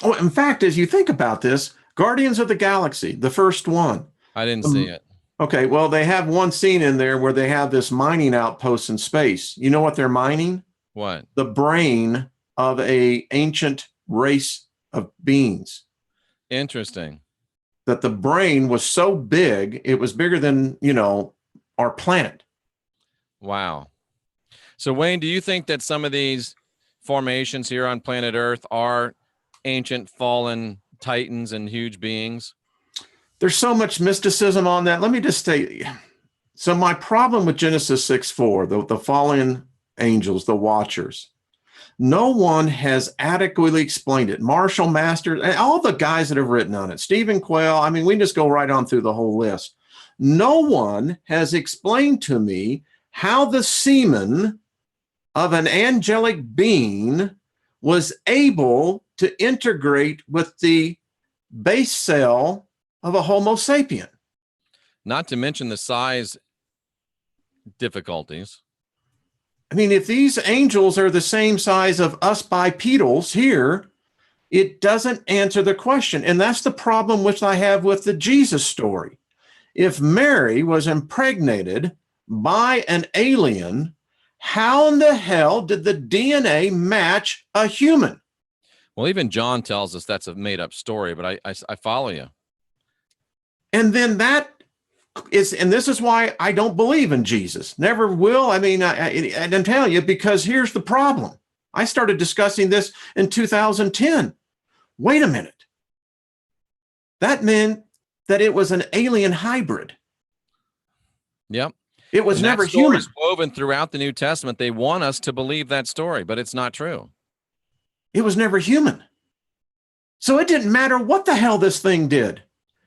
B: Oh, in fact, as you think about this, Guardians of the Galaxy, the first one.
A: I didn't see it.
B: Okay, well, they have one scene in there where they have this mining outpost in space. You know what they're mining?
A: What?
B: The brain of an ancient race of beings.
A: Interesting.
B: That the brain was so big, it was bigger than, our planet.
A: Wow. So, Wayne, do you think that some of these formations here on planet Earth are ancient fallen titans and huge beings?
B: There's so much mysticism on that. Let me just say, so my problem with Genesis 6:4, the fallen angels, the watchers, no one has adequately explained it. Marshall Masters, and all the guys that have written on it, Stephen Quayle, I mean, we can just go right on through the whole list. No one has explained to me how the semen of an angelic being was able to integrate with the base cell of a Homo sapien.
A: Not to mention the size difficulties.
B: I mean, if these angels are the same size of us bipedals here, it doesn't answer the question. And that's the problem which I have with the Jesus story. If Mary was impregnated by an alien, how in the hell did the DNA match a human?
A: Well, even John tells us that's a made-up story, but I follow you.
B: And then and this is why I don't believe in Jesus. Never will. I mean, I'm telling you, because here's the problem. I started discussing this in 2010. Wait a minute. That meant that it was an alien hybrid.
A: Yep.
B: It was never human.
A: It's woven throughout the New Testament. They want us to believe that story, but it's not true.
B: It was never human. So it didn't matter what the hell this thing did.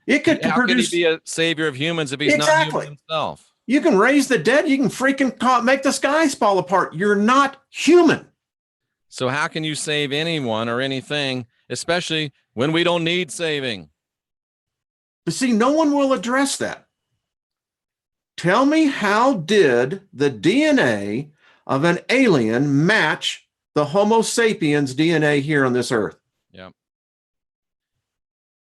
B: It could
A: How
B: produce.
A: Could he be a savior of humans if he's not human himself?
B: You can raise the dead. You can freaking make the skies fall apart. You're not human.
A: So how can you save anyone or anything, especially when we don't need saving?
B: But see, no one will address that. Tell me, how did the DNA of an alien match the Homo sapiens DNA here on this earth?
A: Yeah.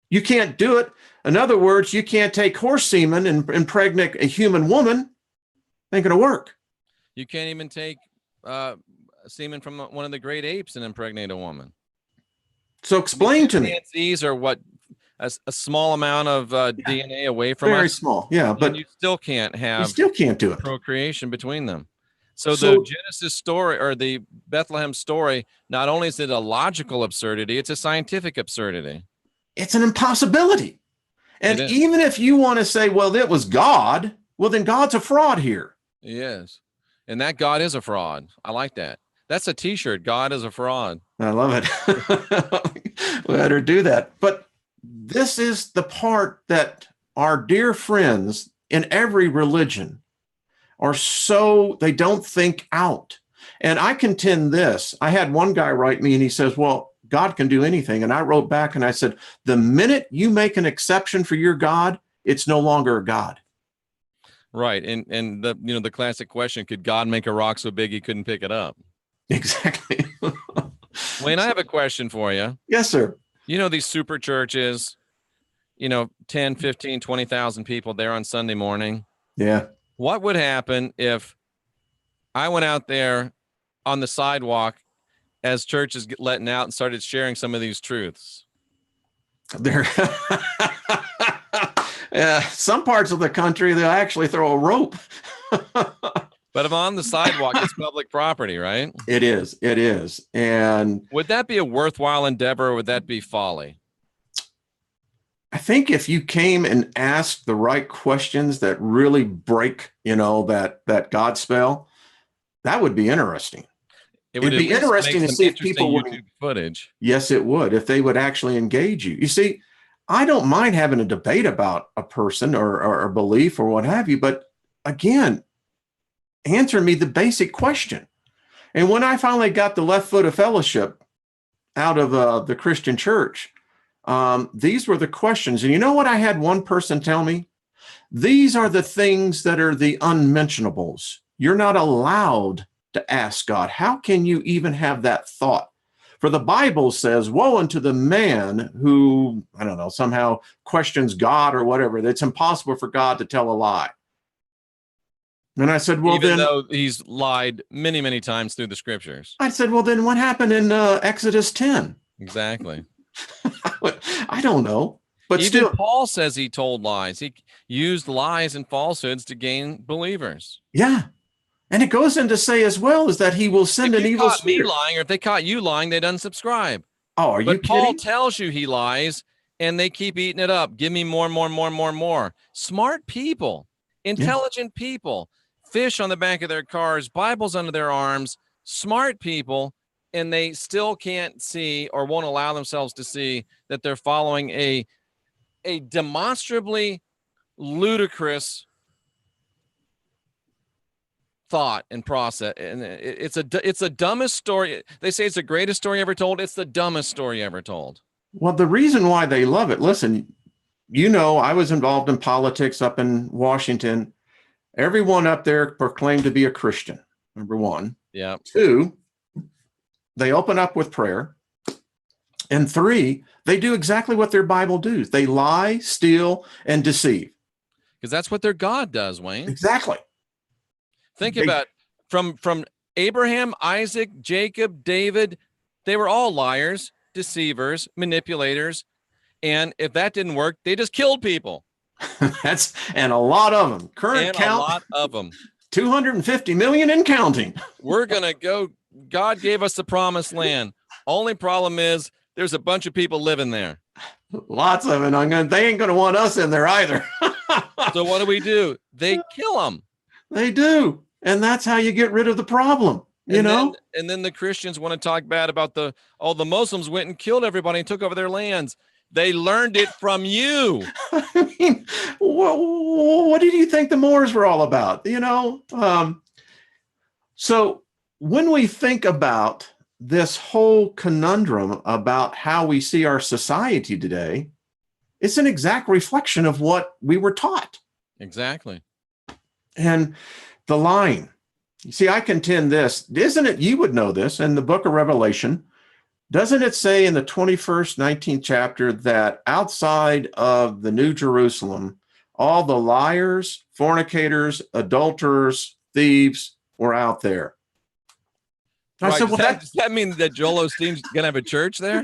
B: You can't do it. In other words, you can't take horse semen and impregnate a human woman. Ain't going to work.
A: You can't even take semen from one of the great apes and impregnate a woman.
B: So explain to me.
A: Chimpanzees are what, a small amount of DNA away from us.
B: Very small, yeah. But
A: you still can't have.
B: You still can't do it.
A: Procreation between them. So the Genesis story, or the Bethlehem story, not only is it a logical absurdity, it's a scientific absurdity.
B: It's an impossibility. And even if you want to say, well, it was God, well, then God's a fraud here.
A: Yes. And that God is a fraud. I like that. That's a t-shirt. God is a fraud.
B: I love it. We better do that. But this is the part that our dear friends in every religion are they don't think out. And I contend this. I had one guy write me and he says, well, God can do anything. And I wrote back and I said, the minute you make an exception for your God, it's no longer a God.
A: Right. And the, you know, the classic question, could God make a rock so big he couldn't pick it up?
B: Exactly.
A: Wayne, I have a question for you.
B: Yes, sir.
A: You know, these super churches, you know, 10, 15, 20,000 people there on Sunday morning.
B: Yeah.
A: What would happen if I went out there on the sidewalk as churches get letting out and started sharing some of these truths?
B: There. Yeah, some parts of the country, they'll actually throw a rope.
A: But if I'm on the sidewalk, it's public property, right?
B: It is. It is. And
A: would that be a worthwhile endeavor, or would that be folly?
B: I think if you came and asked the right questions that really break, you know, that God spell, that would be interesting.
A: It would
B: It'd be interesting to see if people would
A: YouTube footage.
B: Yes, it would, if they would actually engage you. You see, I don't mind having a debate about a person or a belief or what have you, but again, answer me the basic question. And when I finally got the left foot of fellowship out of the Christian church, these were the questions. And you know what I had one person tell me? These are the things that are the unmentionables. You're not allowed to ask God. How can you even have that thought? For the Bible says, woe unto the man who, I don't know, somehow questions God or whatever. It's impossible for God to tell a lie. And I said, well,
A: even
B: then,
A: though he's lied many, many times through the scriptures.
B: I said, well, then what happened in Exodus 10?
A: Exactly.
B: I don't know. But
A: even
B: still,
A: Paul says he told lies. He used lies and falsehoods to gain believers.
B: yeah. And it goes in to say as well is that he will send an evil spirit.
A: If me lying, or if they caught you lying, they'd unsubscribe.
B: Oh, are you kidding?
A: Paul tells you he lies, and they keep eating it up. Give me more, more, more, more, more. Smart people, intelligent people, fish on the back of their cars, Bibles under their arms, smart people, and they still can't see or won't allow themselves to see that they're following a demonstrably ludicrous thought and process. And it's the dumbest story. They say it's the greatest story ever told. It's the dumbest story ever told.
B: Well, the reason why they love it, listen, you know, I was involved in politics up in Washington. Everyone up there proclaimed to be a Christian, number one.
A: Yeah.
B: 2, they open up with prayer. And 3, they do exactly what their Bible does. They lie, steal, and deceive.
A: Because that's what their God does, Wayne.
B: Exactly.
A: Think about from Abraham, Isaac, Jacob, David. They were all liars, deceivers, manipulators. And if that didn't work, they just killed people.
B: And a lot of them. Current count,
A: a lot of them.
B: 250 million and counting.
A: We're going to go. God gave us the promised land. Only problem is there's a bunch of people living there.
B: Lots of it. They ain't going to want us in there either.
A: So what do? They kill them.
B: They do. And that's how you get rid of the problem. You know?
A: And then the Christians want to talk bad about the Muslims went and killed everybody and took over their lands. They learned it from you.
B: I mean, what did you think the Moors were all about? You know? So when we think about this whole conundrum about how we see our society today, it's an exact reflection of what we were taught.
A: Exactly.
B: And the lying. You see, I contend this, isn't it? You would know this in the book of Revelation. Doesn't it say in the 21st, 19th chapter that outside of the New Jerusalem, all the liars, fornicators, adulterers, thieves were out there?
A: Right.
B: I said, well,
A: does that mean that Joel Osteen's going to have a church there?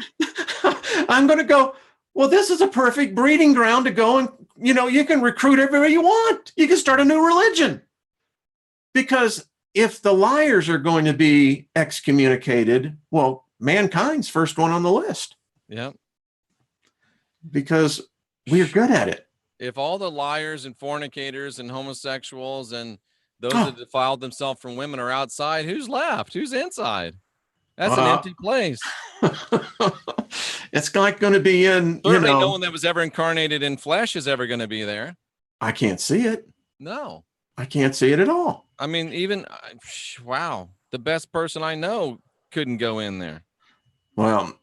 B: I'm going to go, well, this is a perfect breeding ground to go and, you know, you can recruit everybody you want. You can start a new religion. Because if the liars are going to be excommunicated, well, mankind's first one on the list.
A: Yeah.
B: Because we're good at it.
A: If all the liars and fornicators and homosexuals and those that defiled themselves from women are outside, who's left? Who's inside? That's an empty place.
B: It's not going to be in,
A: certainly no one that was ever incarnated in flesh is ever going to be there.
B: I can't see it.
A: No.
B: I can't see it at all.
A: I mean, even, wow, the best person I know couldn't go in there.
B: Well,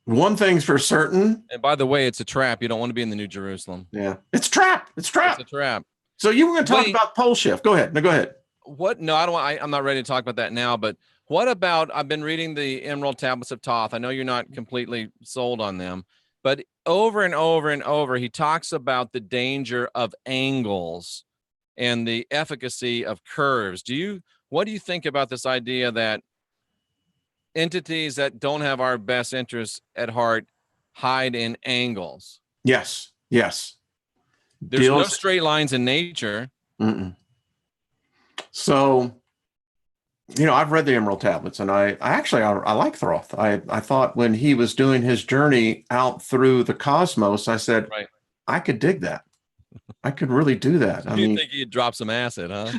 B: one thing's for certain.
A: And by the way, it's a trap. You don't want to be in the New Jerusalem.
B: Yeah. It's a trap. It's a trap.
A: It's a trap.
B: So you were going to talk
A: Wait,
B: about pole shift. Go ahead. No, go ahead.
A: what? No, I don't. I'm not ready to talk about that now. But what about? I've been reading the Emerald Tablets of Thoth. I know you're not completely sold on them, but over and over and over, he talks about the danger of angles and the efficacy of curves. What do you think about this idea that entities that don't have our best interests at heart hide in angles?
B: Yes. Yes.
A: There's no
B: Deals.
A: straight lines in nature.
B: Mm-mm. So, I've read the Emerald Tablets, and I actually I like Thoth. I thought when he was doing his journey out through the cosmos, I said,
A: Right.
B: I could dig that. I could really do that. I
A: You
B: mean,
A: think you'd drop some acid, huh?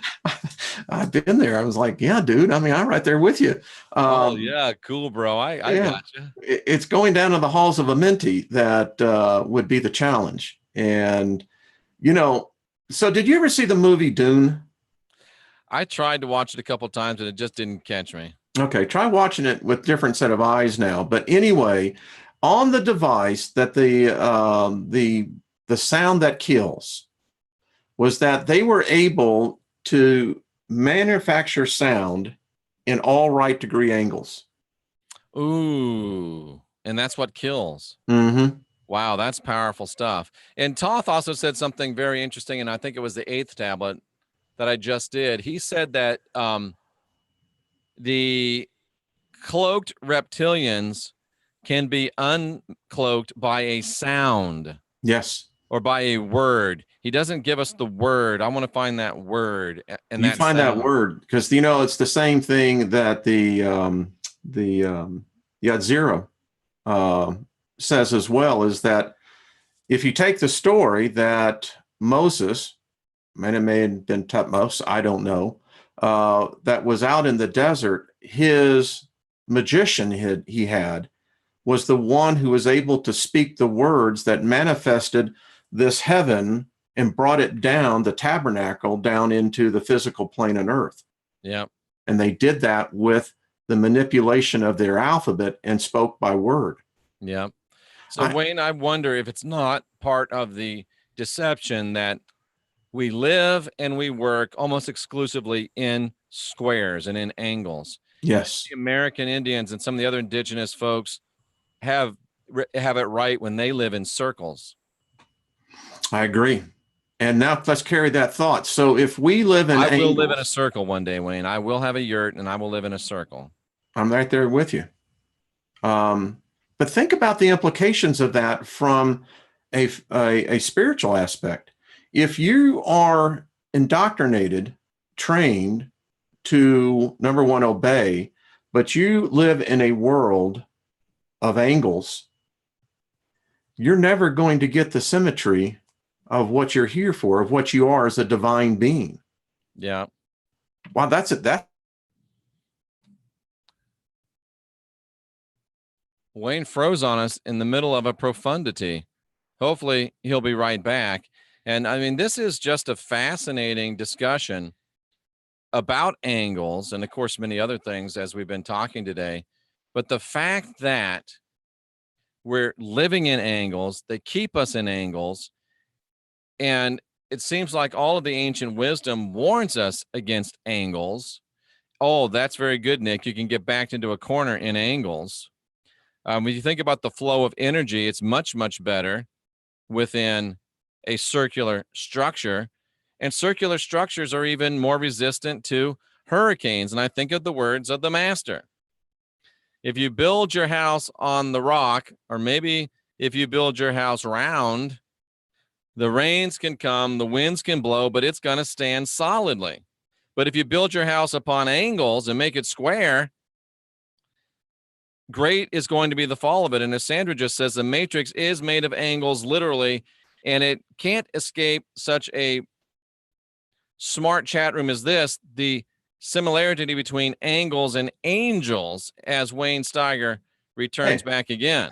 B: I've been there. I was like, yeah, dude. I mean, I'm right there with you.
A: Oh yeah, cool, bro. I
B: Yeah,
A: got you.
B: it's going down to the halls of Amenti that would be the challenge. And, so did you ever see the movie Dune?
A: I tried to watch it a couple times and it just didn't catch me.
B: Okay, try watching it with different set of eyes now. But anyway, on the device that the sound that kills was that they were able to manufacture sound in all right degree angles.
A: Ooh, and that's what kills.
B: Mm-hmm.
A: Wow, that's powerful stuff. And Toth also said something very interesting, and I think it was the eighth tablet that I just did. He said that the cloaked reptilians can be uncloaked by a sound.
B: Yes.
A: Or by a word. He doesn't give us the word. I want to find that word and
B: You
A: that
B: find
A: sound.
B: that word because it's the same thing that the Yadzira says as well, is that if you take the story that Moses, and it may have been Tutmos, I don't know, that was out in the desert, his magician he had was the one who was able to speak the words that manifested this heaven and brought it down, the tabernacle, down into the physical plane on earth.
A: Yeah.
B: And they did that with the manipulation of their alphabet and spoke by word.
A: Yeah. So Wayne, I wonder if it's not part of the deception that we live and we work almost exclusively in squares and in angles.
B: Yes.
A: The American Indians and some of the other indigenous folks have it right when they live in circles.
B: I agree. And now let's carry that thought. So if we live in
A: I
B: angles,
A: will live in a circle one day, Wayne. I will have a yurt and I will live in a circle.
B: I'm right there with you. But think about the implications of that from a spiritual aspect. If you are indoctrinated, trained to, number one, obey, but you live in a world of angles, you're never going to get the symmetry of what you're here for, of what you are as a divine being.
A: Yeah.
B: Wow, that's it.
A: Wayne froze on us in the middle of a profundity. Hopefully he'll be right back. And I mean, this is just a fascinating discussion about angles and of course many other things as we've been talking today. But the fact that we're living in angles, they keep us in angles. And it seems like all of the ancient wisdom warns us against angles. Oh, that's very good, Nick. You can get backed into a corner in angles. When you think about the flow of energy, it's much, much better within a circular structure. And circular structures are even more resistant to hurricanes. And I think of the words of the master. If you build your house on the rock, or maybe if you build your house round, the rains can come, the winds can blow, but it's going to stand solidly. But if you build your house upon angles and make it square, great is going to be the fall of it. And as Sandra just says, the matrix is made of angles, literally, and it can't escape such a smart chat room as this, the similarity between angles and angels, as Wayne Steiger returns back again.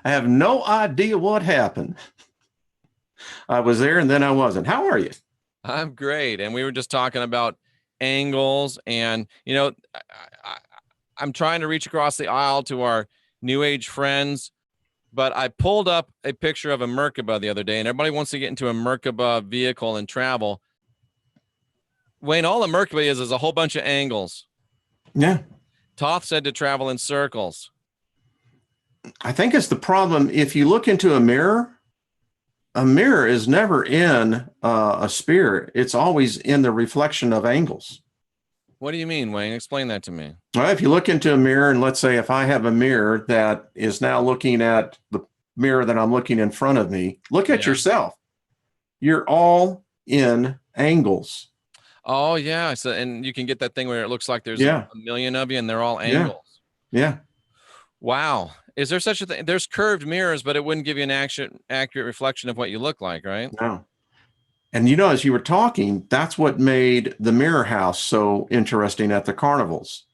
B: I have no idea what happened. I was there and then I wasn't. How are you?
A: I'm great. And we were just talking about angles and, I'm trying to reach across the aisle to our New Age friends. But I pulled up a picture of a Merkaba the other day, and everybody wants to get into a Merkaba vehicle and travel. Wayne, all a Merkaba is a whole bunch of angles.
B: Yeah.
A: Toth said to travel in circles.
B: I think it's the problem. If you look into a mirror is never in a sphere. It's always in the reflection of angles.
A: What do you mean, Wayne? Explain that to me.
B: Well, if you look into a mirror, and let's say if I have a mirror that is now looking at the mirror that I'm looking in front of me, look at yourself. You're all in angles.
A: Oh, yeah. So, and you can get that thing where it looks like there's a million of you and they're all angles.
B: Yeah.
A: Wow. Is there such a thing? There's curved mirrors, but it wouldn't give you an accurate reflection of what you look like, right?
B: No. And you know, as you were talking, that's what made the mirror house so interesting at the carnivals,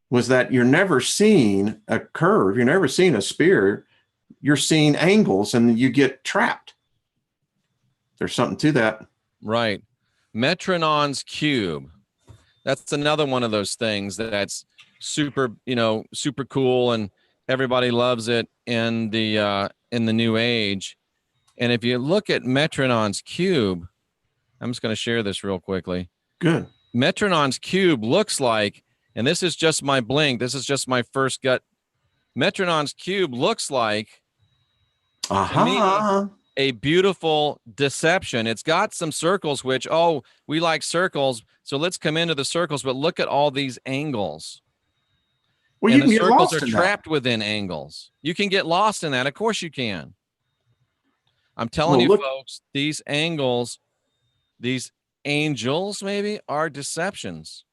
B: was that you're never seeing a curve. You're never seeing a sphere. You're seeing angles and you get trapped. There's something to that.
A: Right. Metronon's cube. That's another one of those things that's super, super cool, and everybody loves it in the new age. And if you look at Metronon's cube, I'm just going to share this real quickly.
B: Good.
A: Metronon's cube looks like, and this is just my blink, this is just my first gut. Metronon's cube looks like to me, a beautiful deception. It's got some circles, which, we like circles, so let's come into the circles, but look at all these angles.
B: Well,
A: and
B: you
A: the
B: can
A: circles
B: get lost
A: are trapped within angles. You can get lost in that. Of course you can. I'm telling you, folks, these angles, these angels maybe, are deceptions.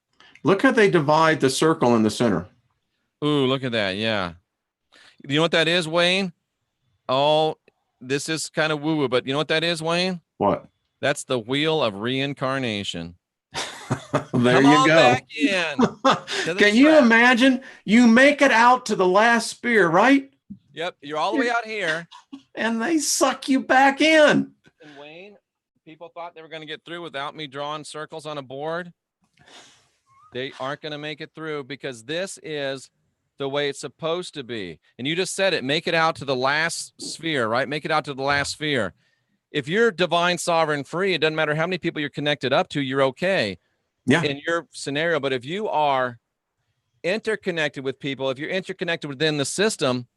B: Look how they divide the circle in the center.
A: Ooh, look at that. Yeah. You know what that is, Wayne? Oh, this is kind of woo-woo, but you know what that is, Wayne?
B: What?
A: That's the wheel of reincarnation.
B: There you go.
A: Back in.
B: Can you imagine? You make it out to the last sphere, right?
A: Yep. You're all the way out here.
B: And they suck you back in.
A: And Wayne, people thought they were going to get through without me drawing circles on a board. They aren't going to make it through, because this is the way it's supposed to be. And you just said it, make it out to the last sphere, right? Make it out to the last sphere. If you're divine, sovereign, free, it doesn't matter how many people you're connected up to, you're okay.
B: Yeah.
A: In your scenario. But if you are interconnected with people, if you're interconnected within the system,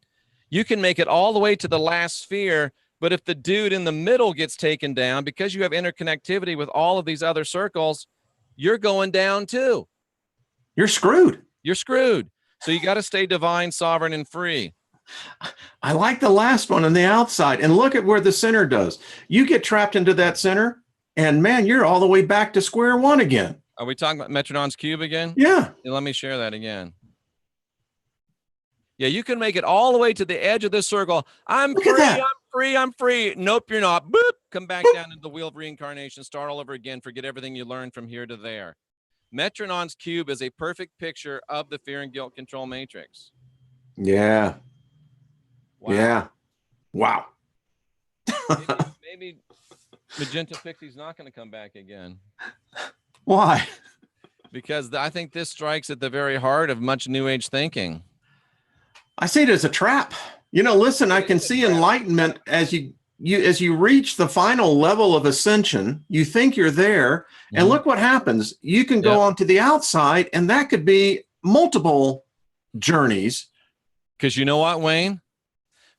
A: you can make it all the way to the last sphere. But if the dude in the middle gets taken down, because you have interconnectivity with all of these other circles, you're going down too.
B: You're screwed.
A: You're screwed. So you got to stay divine, sovereign, and free.
B: I like the last one on the outside. And look at where the center does. You get trapped into that center, and man, you're all the way back to square one again.
A: Are we talking about Metronon's cube again?
B: Yeah.
A: Let me share that again. Yeah, you can make it all the way to the edge of this circle. I'm free, I'm free. Nope, you're not. Boop. Come back down into the wheel of reincarnation. Start all over again. Forget everything you learned from here to there. Metronon's cube is a perfect picture of the fear and guilt control matrix.
B: Yeah.
A: Wow.
B: Yeah. Wow.
A: maybe Magenta Pixie's not going to come back again.
B: Why?
A: Because I think this strikes at the very heart of much New Age thinking.
B: I see it as a trap. Listen, I can see enlightenment as you reach the final level of ascension. You think you're there, and look what happens. You can go on to the outside, and that could be multiple journeys.
A: Because you know what, Wayne?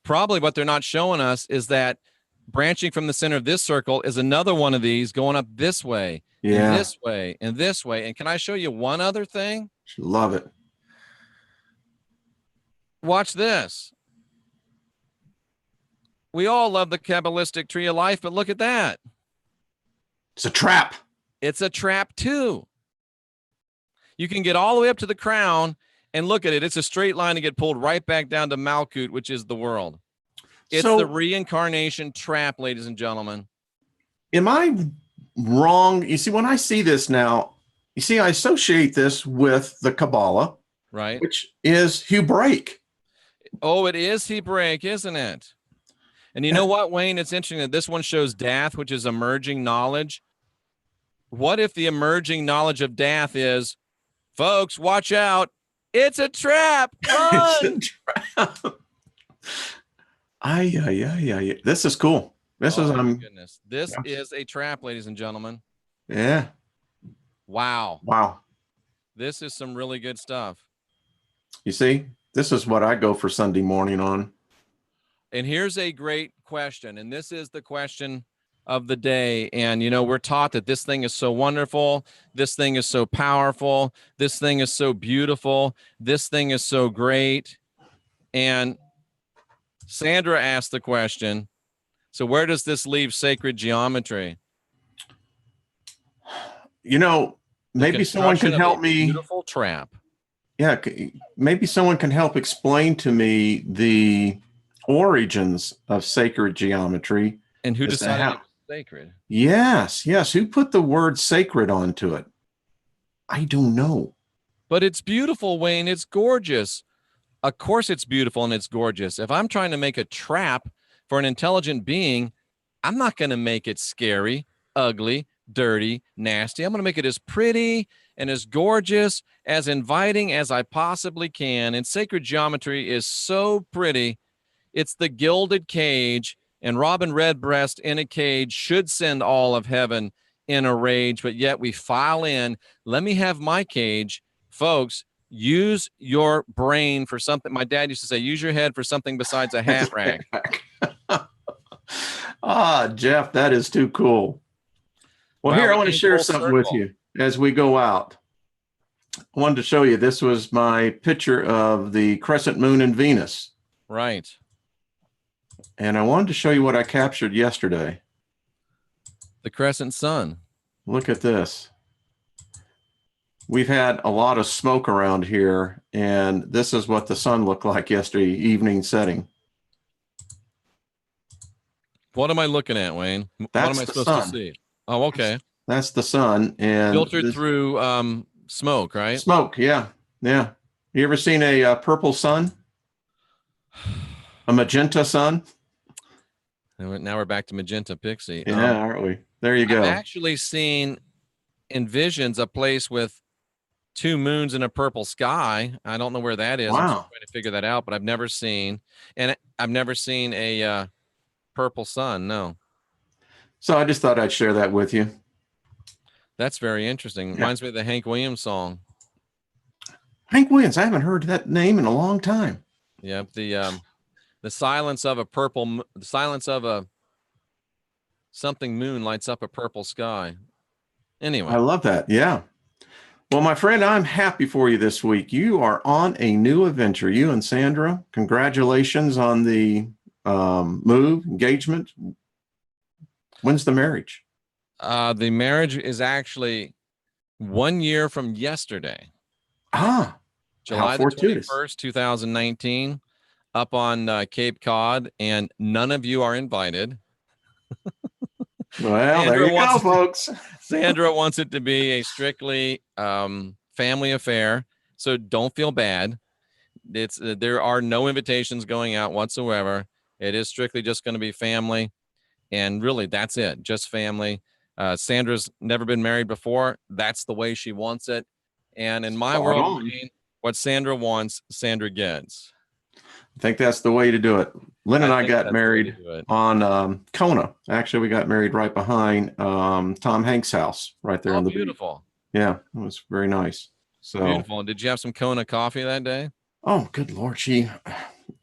A: Probably what they're not showing us is that branching from the center of this circle is another one of these going up this way, and this way, and this way. And can I show you one other thing?
B: Love it.
A: Watch this. We all love the Kabbalistic tree of life, but look at that.
B: It's a trap.
A: It's a trap too. You can get all the way up to the crown and look at it. It's a straight line to get pulled right back down to Malkut, which is the world. It's the reincarnation trap, ladies and gentlemen.
B: Am I wrong? You see, when I see this now, I associate this with the Kabbalah,
A: right?
B: Which is Hebraic.
A: Oh, it is Hebraic, isn't it? And you know what, Wayne? It's interesting that this one shows Dath, which is emerging knowledge. What if the emerging knowledge of Dath is, folks, watch out. It's a trap. Run!
B: It's a trap. Yeah. This is cool. This is
A: Oh my goodness. This
B: yes.
A: is a trap, ladies and gentlemen.
B: Yeah.
A: Wow.
B: Wow.
A: This is some really good stuff.
B: You see, this is what I go for Sunday morning on.
A: And here's a great question. And this is the question of the day. And, you know, we're taught that this thing is so wonderful. This thing is so powerful. This thing is so beautiful. This thing is so great. And Sandra asked the question, so where does this leave sacred geometry?
B: You know, maybe someone can help me.
A: Beautiful trap.
B: Yeah, maybe someone can help explain to me the origins of sacred geometry.
A: And who decided it was sacred?
B: Yes. Who put the word sacred onto it? I don't know.
A: But it's beautiful, Wayne. It's gorgeous. Of course it's beautiful and it's gorgeous. If I'm trying to make a trap for an intelligent being, I'm not going to make it scary, ugly, dirty, nasty. I'm going to make it as pretty and as gorgeous, as inviting as I possibly can. And sacred geometry is so pretty. It's the gilded cage, and Robin Redbreast in a cage should send all of heaven in a rage, but yet we file in, let me have my cage. Folks, use your brain for something. My dad used to say, use your head for something besides a hat rack.
B: Jeff, that is too cool. Well, here, I want to share something with you as we go out. I wanted to show you, this was my picture of the crescent moon and Venus.
A: Right.
B: And I wanted to show you what I captured yesterday.
A: The crescent sun.
B: Look at this. We've had a lot of smoke around here, and this is what the sun looked like yesterday evening setting.
A: What am I looking at, Wayne?
B: That's
A: what am I supposed to see? Oh, okay.
B: That's the sun, and
A: filtered through smoke, right?
B: Smoke, yeah. You ever seen a purple sun? A magenta sun?
A: Now we're back to magenta pixie.
B: Yeah, aren't we? There you go.
A: I've actually seen in visions a place with 2 moons in a purple sky. I don't know where that is.
B: Wow.
A: I'm trying to figure that out, but I've never seen a purple sun. No.
B: So I just thought I'd share that with you. That's
A: very interesting. Reminds me of the Hank Williams song.
B: Hank Williams. I haven't heard that name in a long time.
A: Yep. The silence of a something moon lights up a purple sky. Anyway.
B: I love that. Yeah. Well, my friend, I'm happy for you this week. You are on a new adventure. You and Sandra, congratulations on the engagement. When's the marriage?
A: The marriage is actually 1 year from yesterday. July the 21st, 2019, up on Cape Cod, and none of you are invited.
B: Well, there you go, folks.
A: Sandra wants it to be a strictly family affair, so don't feel bad. There are no invitations going out whatsoever. It is strictly just going to be family, and really, that's it, just family. Sandra's never been married before. That's the way she wants it. And in my world, what Sandra wants, Sandra gets.
B: I think that's the way to do it. Lynn and I got married on Kona. Actually, we got married right behind Tom Hanks' house, right there on the
A: beautiful
B: beach. Yeah, it was very nice. So
A: beautiful. And did you have some Kona coffee that day?
B: Oh, good Lord.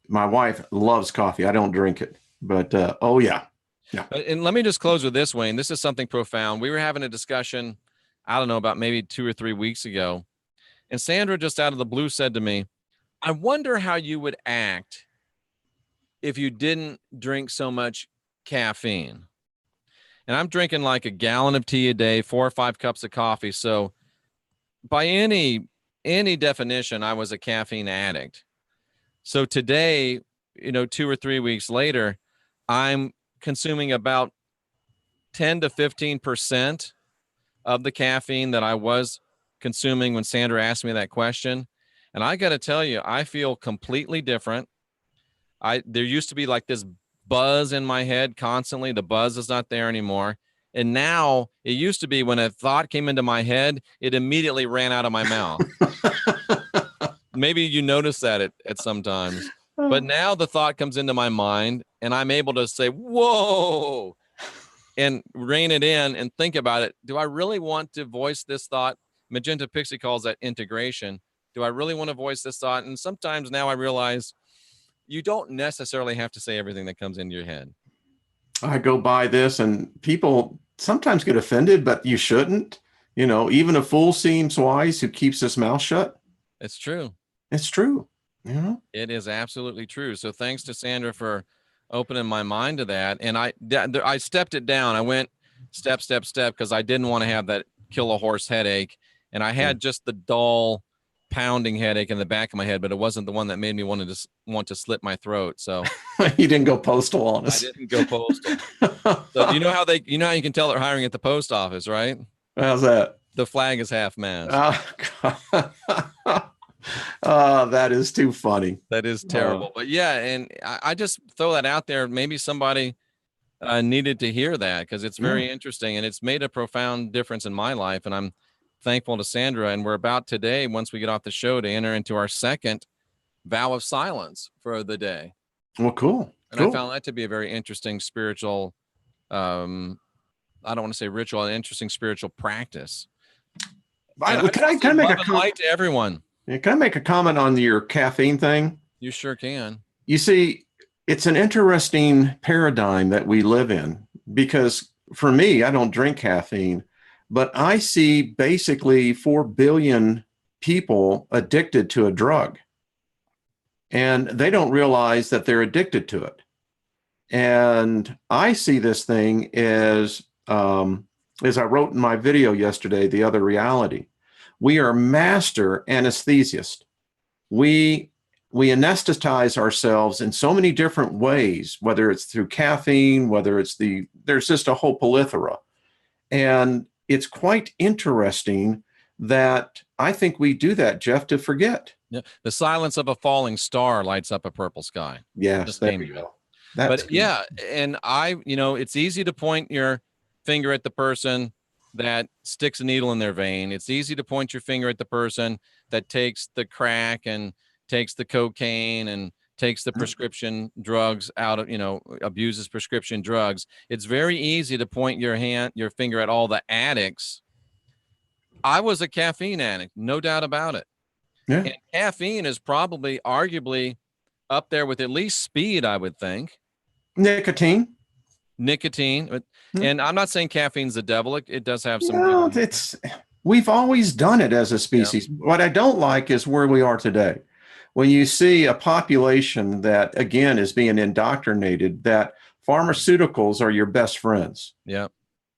B: My wife loves coffee. I don't drink it, but oh yeah. Yeah.
A: And let me just close with this, Wayne. This is something profound. We were having a discussion, I don't know, about maybe 2 or 3 weeks ago. And Sandra just out of the blue said to me, I wonder how you would act if you didn't drink so much caffeine. And I'm drinking like a gallon of tea a day, 4 or 5 cups of coffee. So by any definition, I was a caffeine addict. So today, 2 or 3 weeks later, I'm consuming about 10 to 15% of the caffeine that I was consuming when Sandra asked me that question. And I got to tell you, I feel completely different. There used to be like this buzz in my head constantly. The buzz is not there anymore. And now it used to be when a thought came into my head, it immediately ran out of my mouth. Maybe you notice that at sometimes. But now the thought comes into my mind and I'm able to say, whoa, and rein it in and think about it. Do I really want to voice this thought? Magenta Pixie calls that integration. Do I really want to voice this thought? And sometimes now I realize you don't necessarily have to say everything that comes into your head.
B: I go by this and people sometimes get offended, but you shouldn't. You know, even a fool seems wise who keeps his mouth shut.
A: It's true.
B: It's true. You know?
A: It is absolutely true. So thanks to Sandra for opening my mind to that. And I stepped it down. I went step, because I didn't want to have that kill a horse headache. And I had just the dull pounding headache in the back of my head, but it wasn't the one that made me want to slit my throat. So
B: you didn't go postal on us.
A: I didn't go postal. So you know how you can tell they're hiring at the post office, right?
B: How's that?
A: The flag is half mast.
B: Oh, that is too funny.
A: That is terrible. But yeah, and I just throw that out there. Maybe somebody needed to hear that because it's very interesting and it's made a profound difference in my life. And I'm thankful to Sandra. And we're about today, once we get off the show, to enter into our second vow of silence for the day.
B: Well, cool.
A: And I found that to be a very interesting spiritual, I don't want to say ritual, an interesting spiritual practice.
B: Can I make a
A: light to everyone?
B: Yeah, can I make a comment on your caffeine thing?
A: You sure can.
B: You see, it's an interesting paradigm that we live in because for me, I don't drink caffeine, but I see basically 4 billion people addicted to a drug. And they don't realize that they're addicted to it. And I see this thing as I wrote in my video yesterday, The Other Reality. We are master anesthesists. We anesthetize ourselves in so many different ways, whether it's through caffeine, whether it's there's just a whole plethora. And it's quite interesting that I think we do that, Jeff, to forget.
A: Yeah. The silence of a falling star lights up a purple sky.
B: Yes, there you go.
A: But yeah, and it's easy to point your finger at the person that sticks a needle in their vein. It's easy to point your finger at the person that takes the crack and takes the cocaine and takes the prescription drugs out of, abuses prescription drugs. It's very easy to point your finger at all the addicts. I was a caffeine addict, no doubt about it.
B: Yeah.
A: And caffeine is probably arguably up there with at least speed, I would think.
B: Nicotine.
A: And I'm not saying caffeine's the devil. It does have some.
B: We've always done it as a species. Yeah. What I don't like is where we are today. When you see a population that, again, is being indoctrinated, that pharmaceuticals are your best friends.
A: Yeah.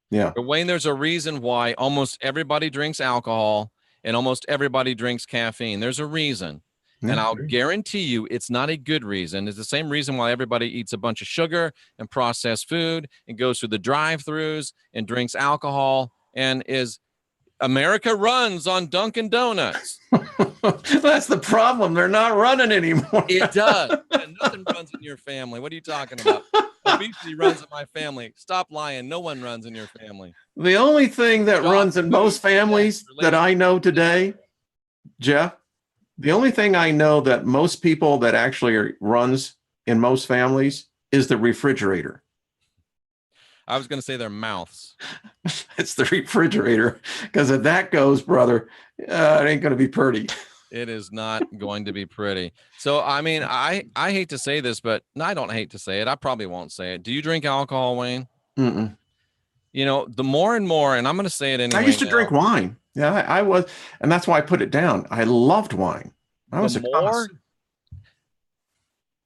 B: Yeah.
A: But Wayne, there's a reason why almost everybody drinks alcohol and almost everybody drinks caffeine. There's a reason. And I'll guarantee you it's not a good reason. It's the same reason why everybody eats a bunch of sugar and processed food and goes through the drive-thrus and drinks alcohol and America runs on Dunkin' Donuts.
B: That's the problem. They're not running anymore.
A: It does. And nothing runs in your family. What are you talking about? Obesity runs in my family. Stop lying. No one runs in your family.
B: The only thing that runs in most families that I know today, Jeff, the only thing I know that most people that actually runs in most families is the refrigerator.
A: I was going to say their mouths.
B: It's the refrigerator, because if that goes, brother, it ain't going to be pretty.
A: It is not going to be pretty. So, I mean, I hate to say this, but I don't hate to say it. I probably won't say it. Do you drink alcohol, Wayne?
B: Mm-mm.
A: The more and more, and I'm going to say it anyway.
B: I used to drink wine. Yeah, I was. And that's why I put it down. I loved wine. I was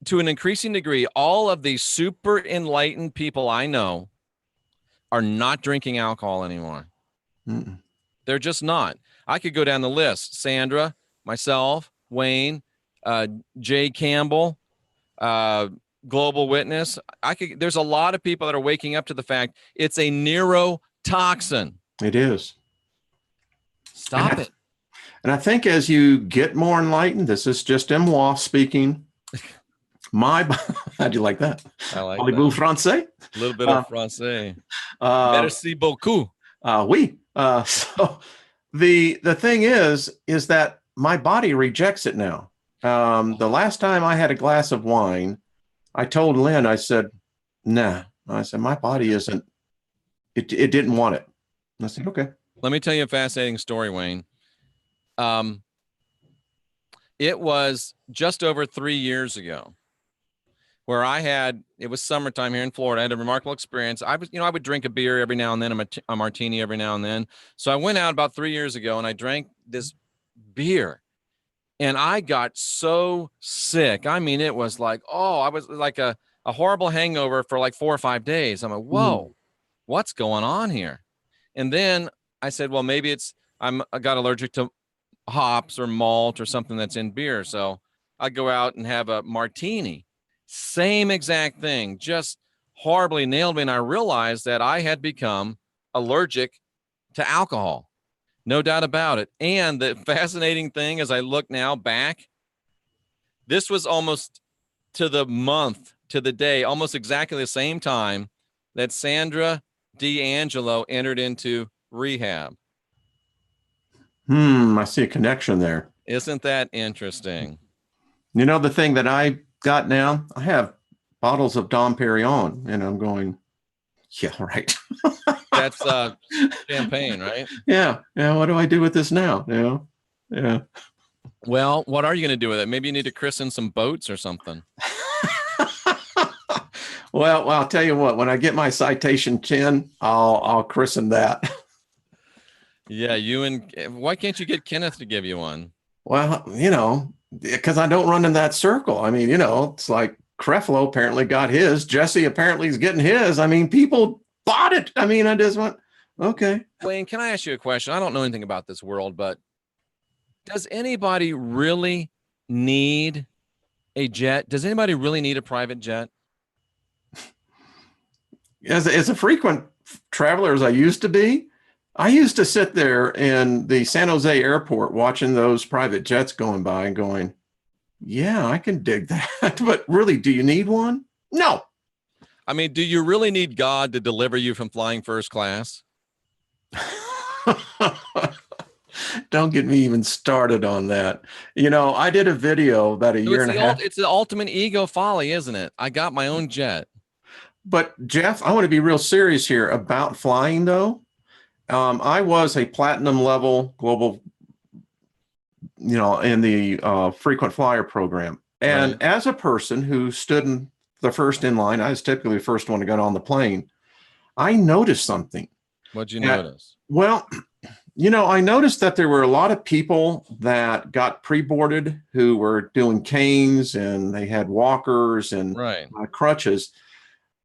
A: to an increasing degree, all of these super enlightened people I know are not drinking alcohol anymore.
B: Mm-mm.
A: They're just not. I could go down the list. Sandra, myself, Wayne, Jay Campbell, Global Witness. There's a lot of people that are waking up to the fact it's a neurotoxin.
B: It is.
A: Stop it.
B: And I think as you get more enlightened, this is just moi speaking. How'd you like that?
A: I like
B: Parlez-vous français?
A: A little bit of français. Merci beaucoup.
B: Oui. So the thing is that my body rejects it now. The last time I had a glass of wine, I told Lynn, I said, nah. I said, my body isn't, it didn't want it. And I said, okay.
A: Let me tell you a fascinating story, Wayne. It was just over 3 years ago where it was summertime here in Florida. I had a remarkable experience. I would drink a beer every now and then, a martini every now and then. So I went out about 3 years ago and I drank this beer and I got so sick. I mean, it was like, I was like a horrible hangover for like 4 or 5 days. I'm like, whoa, what's going on here? And then I said, well, maybe I got allergic to hops or malt or something that's in beer. So I go out and have a martini. Same exact thing, just horribly nailed me. And I realized that I had become allergic to alcohol. No doubt about it. And the fascinating thing, as I look now back, this was almost to the month, to the day, almost exactly the same time that Sandra D'Angelo entered into rehab.
B: I see a connection there.
A: Isn't that interesting?
B: You know, the thing that I got now, I have bottles of Dom Perignon, and I'm going, yeah, right.
A: That's champagne, right?
B: Yeah. What do I do with this now? Yeah.
A: Well, what are you going to do with it? Maybe you need to christen some boats or something.
B: Well, I'll tell you what. When I get my citation 10, I'll christen that.
A: Yeah, why can't you get Kenneth to give you one?
B: Well, because I don't run in that circle. I mean, it's like Creflo apparently got his. Jesse apparently is getting his. I mean, people bought it. I mean, I just went, okay.
A: Wayne, can I ask you a question? I don't know anything about this world, but does anybody really need a jet? Does anybody really need a private jet?
B: As a frequent traveler as I used to be, I used to sit there in the San Jose airport watching those private jets going by and going, yeah, I can dig that. But really, do you need one? No.
A: I mean, do you really need God to deliver you from flying first class?
B: Don't get me even started on that. I did a video about a year and a half.
A: It's the ultimate ego folly, isn't it? I got my own jet.
B: But Jeff, I want to be real serious here about flying, though. I was a platinum level global, in the frequent flyer program. And
A: right.
B: As a person who stood in the first in line, I was typically the first one to get on the plane. I noticed something.
A: What'd you notice?
B: Well, I noticed that there were a lot of people that got pre-boarded who were doing canes and they had walkers and crutches.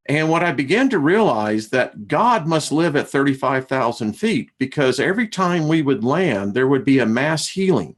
B: And what I began to realize that God must live at 35,000 feet, because every time we would land, there would be a mass healing.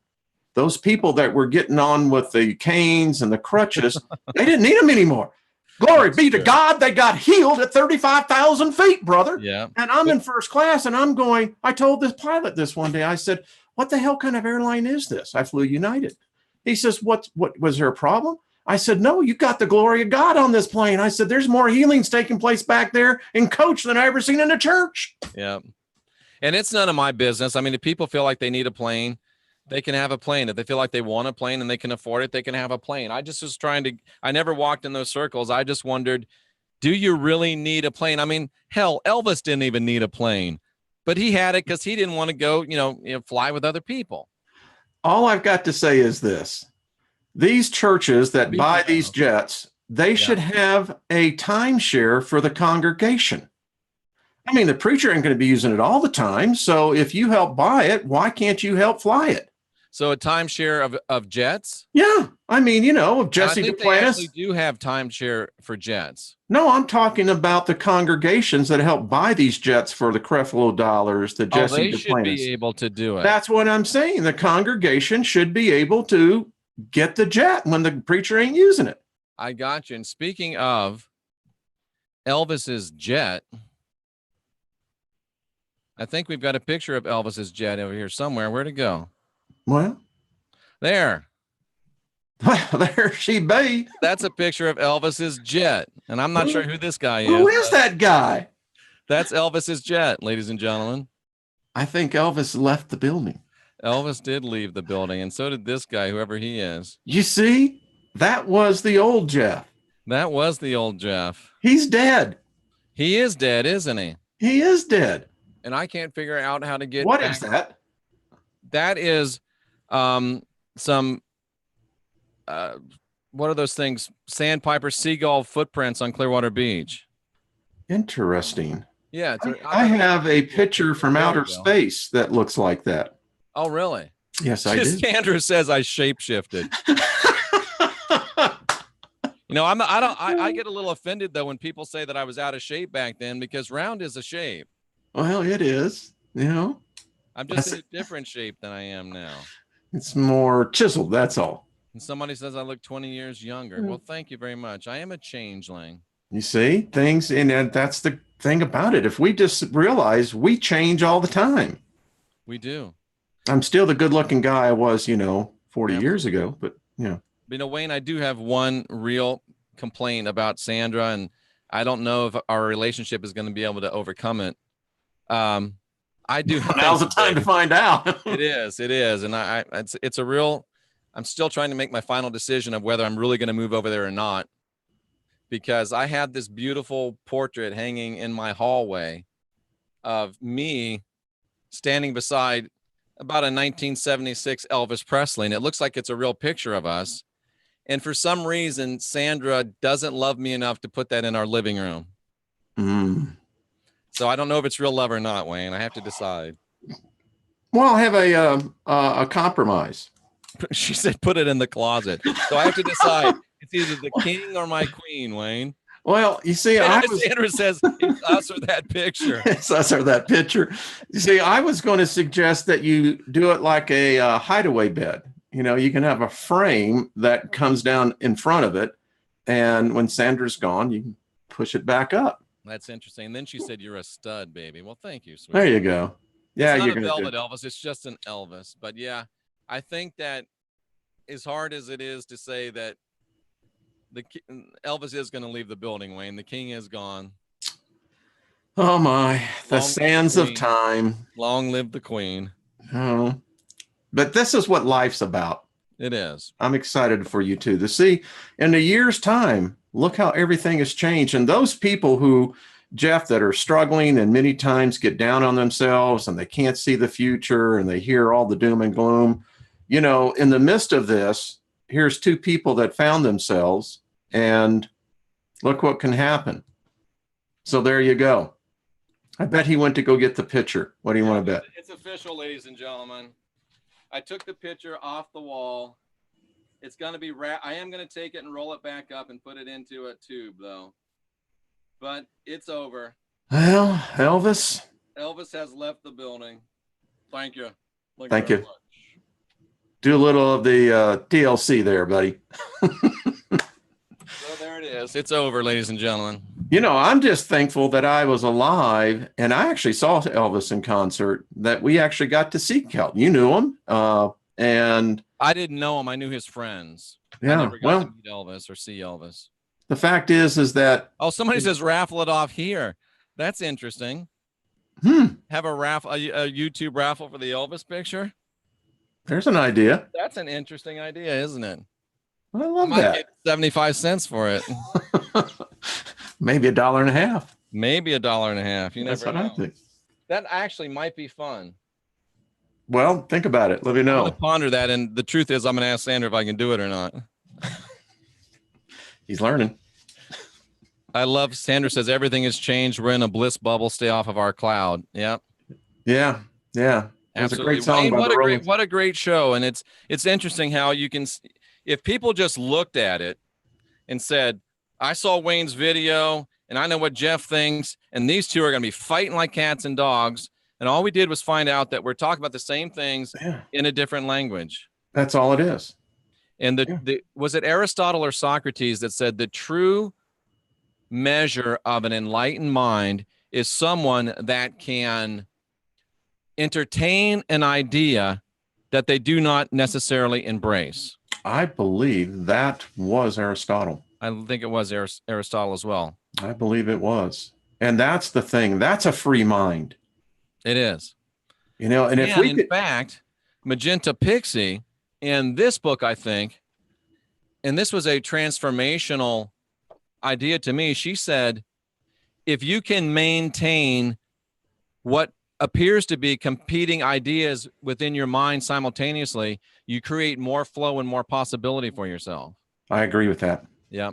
B: Those people that were getting on with the canes and the crutches, they didn't need them anymore. Glory be to God, they got healed at 35,000 feet, brother.
A: Yeah.
B: And I'm in first class and I'm going, I told this pilot this one day, I said, what the hell kind of airline is this? I flew United. He says, what was there a problem? I said, no, you got the glory of God on this plane. I said, there's more healings taking place back there in coach than I ever seen in a church.
A: Yeah. And it's none of my business. I mean, if people feel like they need a plane, they can have a plane. If they feel like they want a plane and they can afford it, they can have a plane. I just was I never walked in those circles. I just wondered, do you really need a plane? I mean, hell, Elvis didn't even need a plane, but he had it because he didn't want to go, fly with other people.
B: All I've got to say is this. These churches that buy these jets, they should have a timeshare for the congregation. I mean, the preacher ain't going to be using it all the time. So if you help buy it, why can't you help fly it?
A: So a timeshare of jets?
B: Yeah. I mean, of Jesse Duplantis.
A: They actually do have timeshare for jets.
B: No, I'm talking about the congregations that help buy these jets for the Creflo dollars, the Jesse Duplantis.
A: They should be able to do it.
B: That's what I'm saying. The congregation should be able to get the jet when the preacher ain't using it.
A: I got you. And speaking of Elvis's jet, I think we've got a picture of Elvis's jet over here somewhere. Where'd it go?
B: Well,
A: there.
B: There she be.
A: That's a picture of Elvis's jet. And I'm not sure who this guy is.
B: Who is that guy?
A: That's Elvis's jet, ladies and gentlemen.
B: I think Elvis left the building.
A: Elvis did leave the building, and so did this guy, whoever he is.
B: You see, that was the old Jeff.
A: That was the old Jeff.
B: He's dead.
A: He is dead, isn't he?
B: He is dead.
A: And I can't figure out how to get
B: What
A: back.
B: is that?
A: That is some what are those things? Sandpiper seagull footprints on Clearwater Beach.
B: Interesting.
A: Yeah.
B: I have a picture from outer space that looks like that.
A: Oh, really?
B: Yes, I do.
A: Sandra says I shapeshifted. You know, I get a little offended though when people say that I was out of shape back then, because round is a shape.
B: Well, it is, you know.
A: I'm just in a different shape than I am now.
B: It's more chiseled, that's all.
A: And somebody says I look 20 years younger. Well, thank you very much. I am a changeling.
B: You see, things, and that's the thing about it. If we just realize we change all the time.
A: We do.
B: I'm still the good-looking guy I was, 40
A: Absolutely.
B: years ago, but
A: Wayne, I do have one real complaint about Sandra, and I don't know if our relationship is going to be able to overcome it. I do.
B: Now's the time to find out.
A: It is, and it's a real. I'm still trying to make my final decision of whether I'm really going to move over there or not, because I have this beautiful portrait hanging in my hallway of me standing beside about a 1976 Elvis Presley, and it looks like it's a real picture of us. And for some reason, Sandra doesn't love me enough to put that in our living room. So I don't know if it's real love or not, Wayne. I have to decide.
B: Well, I'll have a compromise.
A: She said, put it in the closet. So I have to decide. It's either the king or my queen, Wayne.
B: Well, you see,
A: Sandra says it's us or that picture.
B: It's us or that picture. You see, I was going to suggest that you do it like a hideaway bed. You can have a frame that comes down in front of it, and when Sandra's gone, you can push it back up.
A: That's interesting. And then she said, "You're a stud, baby." Well, thank you, sweetie.
B: There you go. Yeah,
A: it's not
B: you're
A: a velvet Elvis. It's just an Elvis. But yeah, I think that as hard as it is to say that Elvis is going to leave the building, Wayne, the king is gone.
B: Oh my, the sands of time.
A: Long live the queen.
B: Oh, but this is what life's about.
A: It is.
B: I'm excited for you too. To see in a year's time, look how everything has changed. And those people who, Jeff, that are struggling and many times get down on themselves and they can't see the future and they hear all the doom and gloom, in the midst of this, here's two people that found themselves, and look what can happen. So there you go. I bet he went to go get the picture. What do you want to bet?
A: It's official, ladies and gentlemen. I took the picture off the wall. It's going to be I am going to take it and roll it back up and put it into a tube, though. But it's over.
B: Well, Elvis
A: has left the building. Thank you.
B: Thank you. Much. Do a little of the TLC there, buddy.
A: So there it is. It's over, ladies and gentlemen.
B: I'm just thankful that I was alive, and I actually saw Elvis in concert, that we actually got to see Kelton. You knew him. And
A: I didn't know him. I knew his friends.
B: Yeah.
A: I never got to meet Elvis or see Elvis.
B: The fact is that.
A: Oh, somebody says raffle it off here. That's interesting. Have a raffle, a YouTube raffle for the Elvis picture.
B: There's an idea.
A: That's an interesting idea, isn't it?
B: I love that.
A: Get 75 cents for it.
B: Maybe $1.50.
A: Maybe $1.50. You never know.
B: That's what I think.
A: That actually might be fun.
B: Well, think about it. Let me know.
A: I'm gonna ponder that, and the truth is, I'm going to ask Sandra if I can do it or not.
B: He's learning.
A: I love. Sandra says everything has changed. We're in a bliss bubble. Stay off of our cloud. Yep.
B: Yeah. That's a great song.
A: Wayne, what a great show, and it's interesting how you can, if people just looked at it and said, I saw Wayne's video and I know what Jeff thinks, and these two are going to be fighting like cats and dogs. And all we did was find out that we're talking about the same things in a different language.
B: That's all it is.
A: And was it Aristotle or Socrates that said the true measure of an enlightened mind is someone that can entertain an idea that they do not necessarily embrace?
B: I believe that was Aristotle.
A: I think it was Aristotle as well.
B: I believe it was. And that's the thing. That's a free mind.
A: It is.
B: And if we
A: in fact, Magenta Pixie in this book, I think, and this was a transformational idea to me. She said, if you can maintain what appears to be competing ideas within your mind simultaneously, you create more flow and more possibility for yourself.
B: I agree with that.
A: Yeah.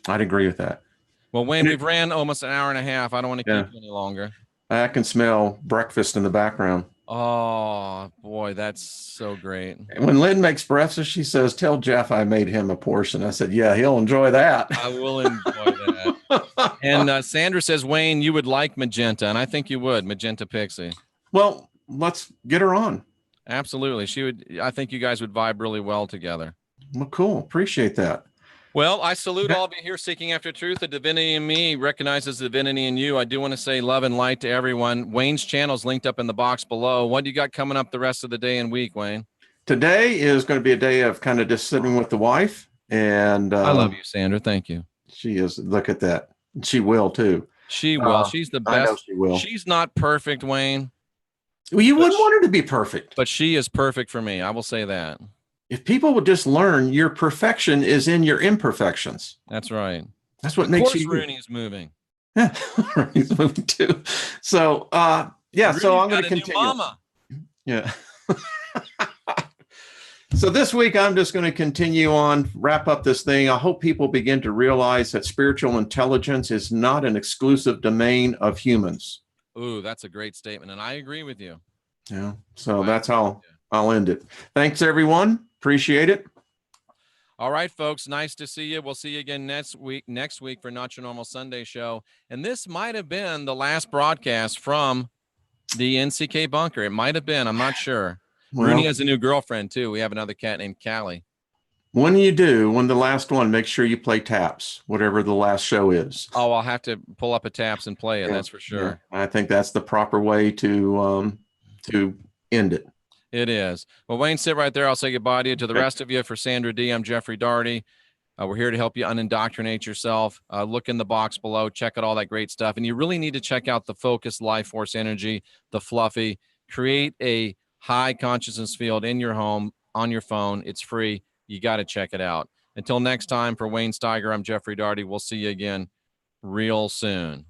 B: I'd agree with that.
A: Well, Wayne, we've ran almost an hour and a half. I don't want to keep you any longer.
B: I can smell breakfast in the background.
A: Oh, boy, that's so great.
B: When Lynn makes breakfast, she says, tell Jeff I made him a portion. I said, yeah, he'll enjoy that.
A: I will enjoy that. And Sandra says, Wayne, you would like Magenta, and I think you would, Magenta Pixie.
B: Well, let's get her on.
A: Absolutely. She would. I think you guys would vibe really well together.
B: Well, cool. Appreciate that.
A: Well, I salute all of you here seeking after truth. The divinity in me recognizes the divinity in you. I do want to say love and light to everyone. Wayne's channel is linked up in the box below. What do you got coming up the rest of the day and week, Wayne?
B: Today is going to be a day of kind of just sitting with the wife. And
A: I love you, Sandra. Thank you.
B: She is. Look at that. She will, too.
A: She will. She's the best.
B: I know she will.
A: She's not perfect, Wayne.
B: Well, you wouldn't want her to be perfect.
A: But she is perfect for me. I will say that.
B: If people would just learn your perfection is in your imperfections.
A: That's right.
B: That's what makes you.
A: Rooney's moving.
B: Yeah, Rooney's moving too. So, yeah.
A: Rooney's
B: so I'm going to continue.
A: Mama.
B: Yeah. So this week I'm just going to continue on, wrap up this thing. I hope people begin to realize that spiritual intelligence is not an exclusive domain of humans.
A: Ooh, that's a great statement, and I agree with you.
B: Yeah. So that's how I'll end it. Thanks, everyone. Appreciate it.
A: All right, folks. Nice to see you. We'll see you again next week for Not Your Normal Sunday show. And this might have been the last broadcast from the NCK bunker. It might have been. I'm not sure. Well, Rooney has a new girlfriend, too. We have another cat named Callie.
B: When the last one, make sure you play taps, whatever the last show is.
A: Oh, I'll have to pull up a taps and play it. Yeah, that's for sure.
B: Yeah. I think that's the proper way to end it.
A: It is. Well, Wayne, sit right there. I'll say goodbye to you. To the rest of you, for Sandra D, I'm Jeffrey Daugherty. We're here to help you unindoctrinate yourself. Look in the box below. Check out all that great stuff. And you really need to check out the Focus Life Force Energy, the Fluffy. Create a high consciousness field in your home, on your phone. It's free. You got to check it out. Until next time, for Wayne Steiger, I'm Jeffrey Daugherty. We'll see you again real soon.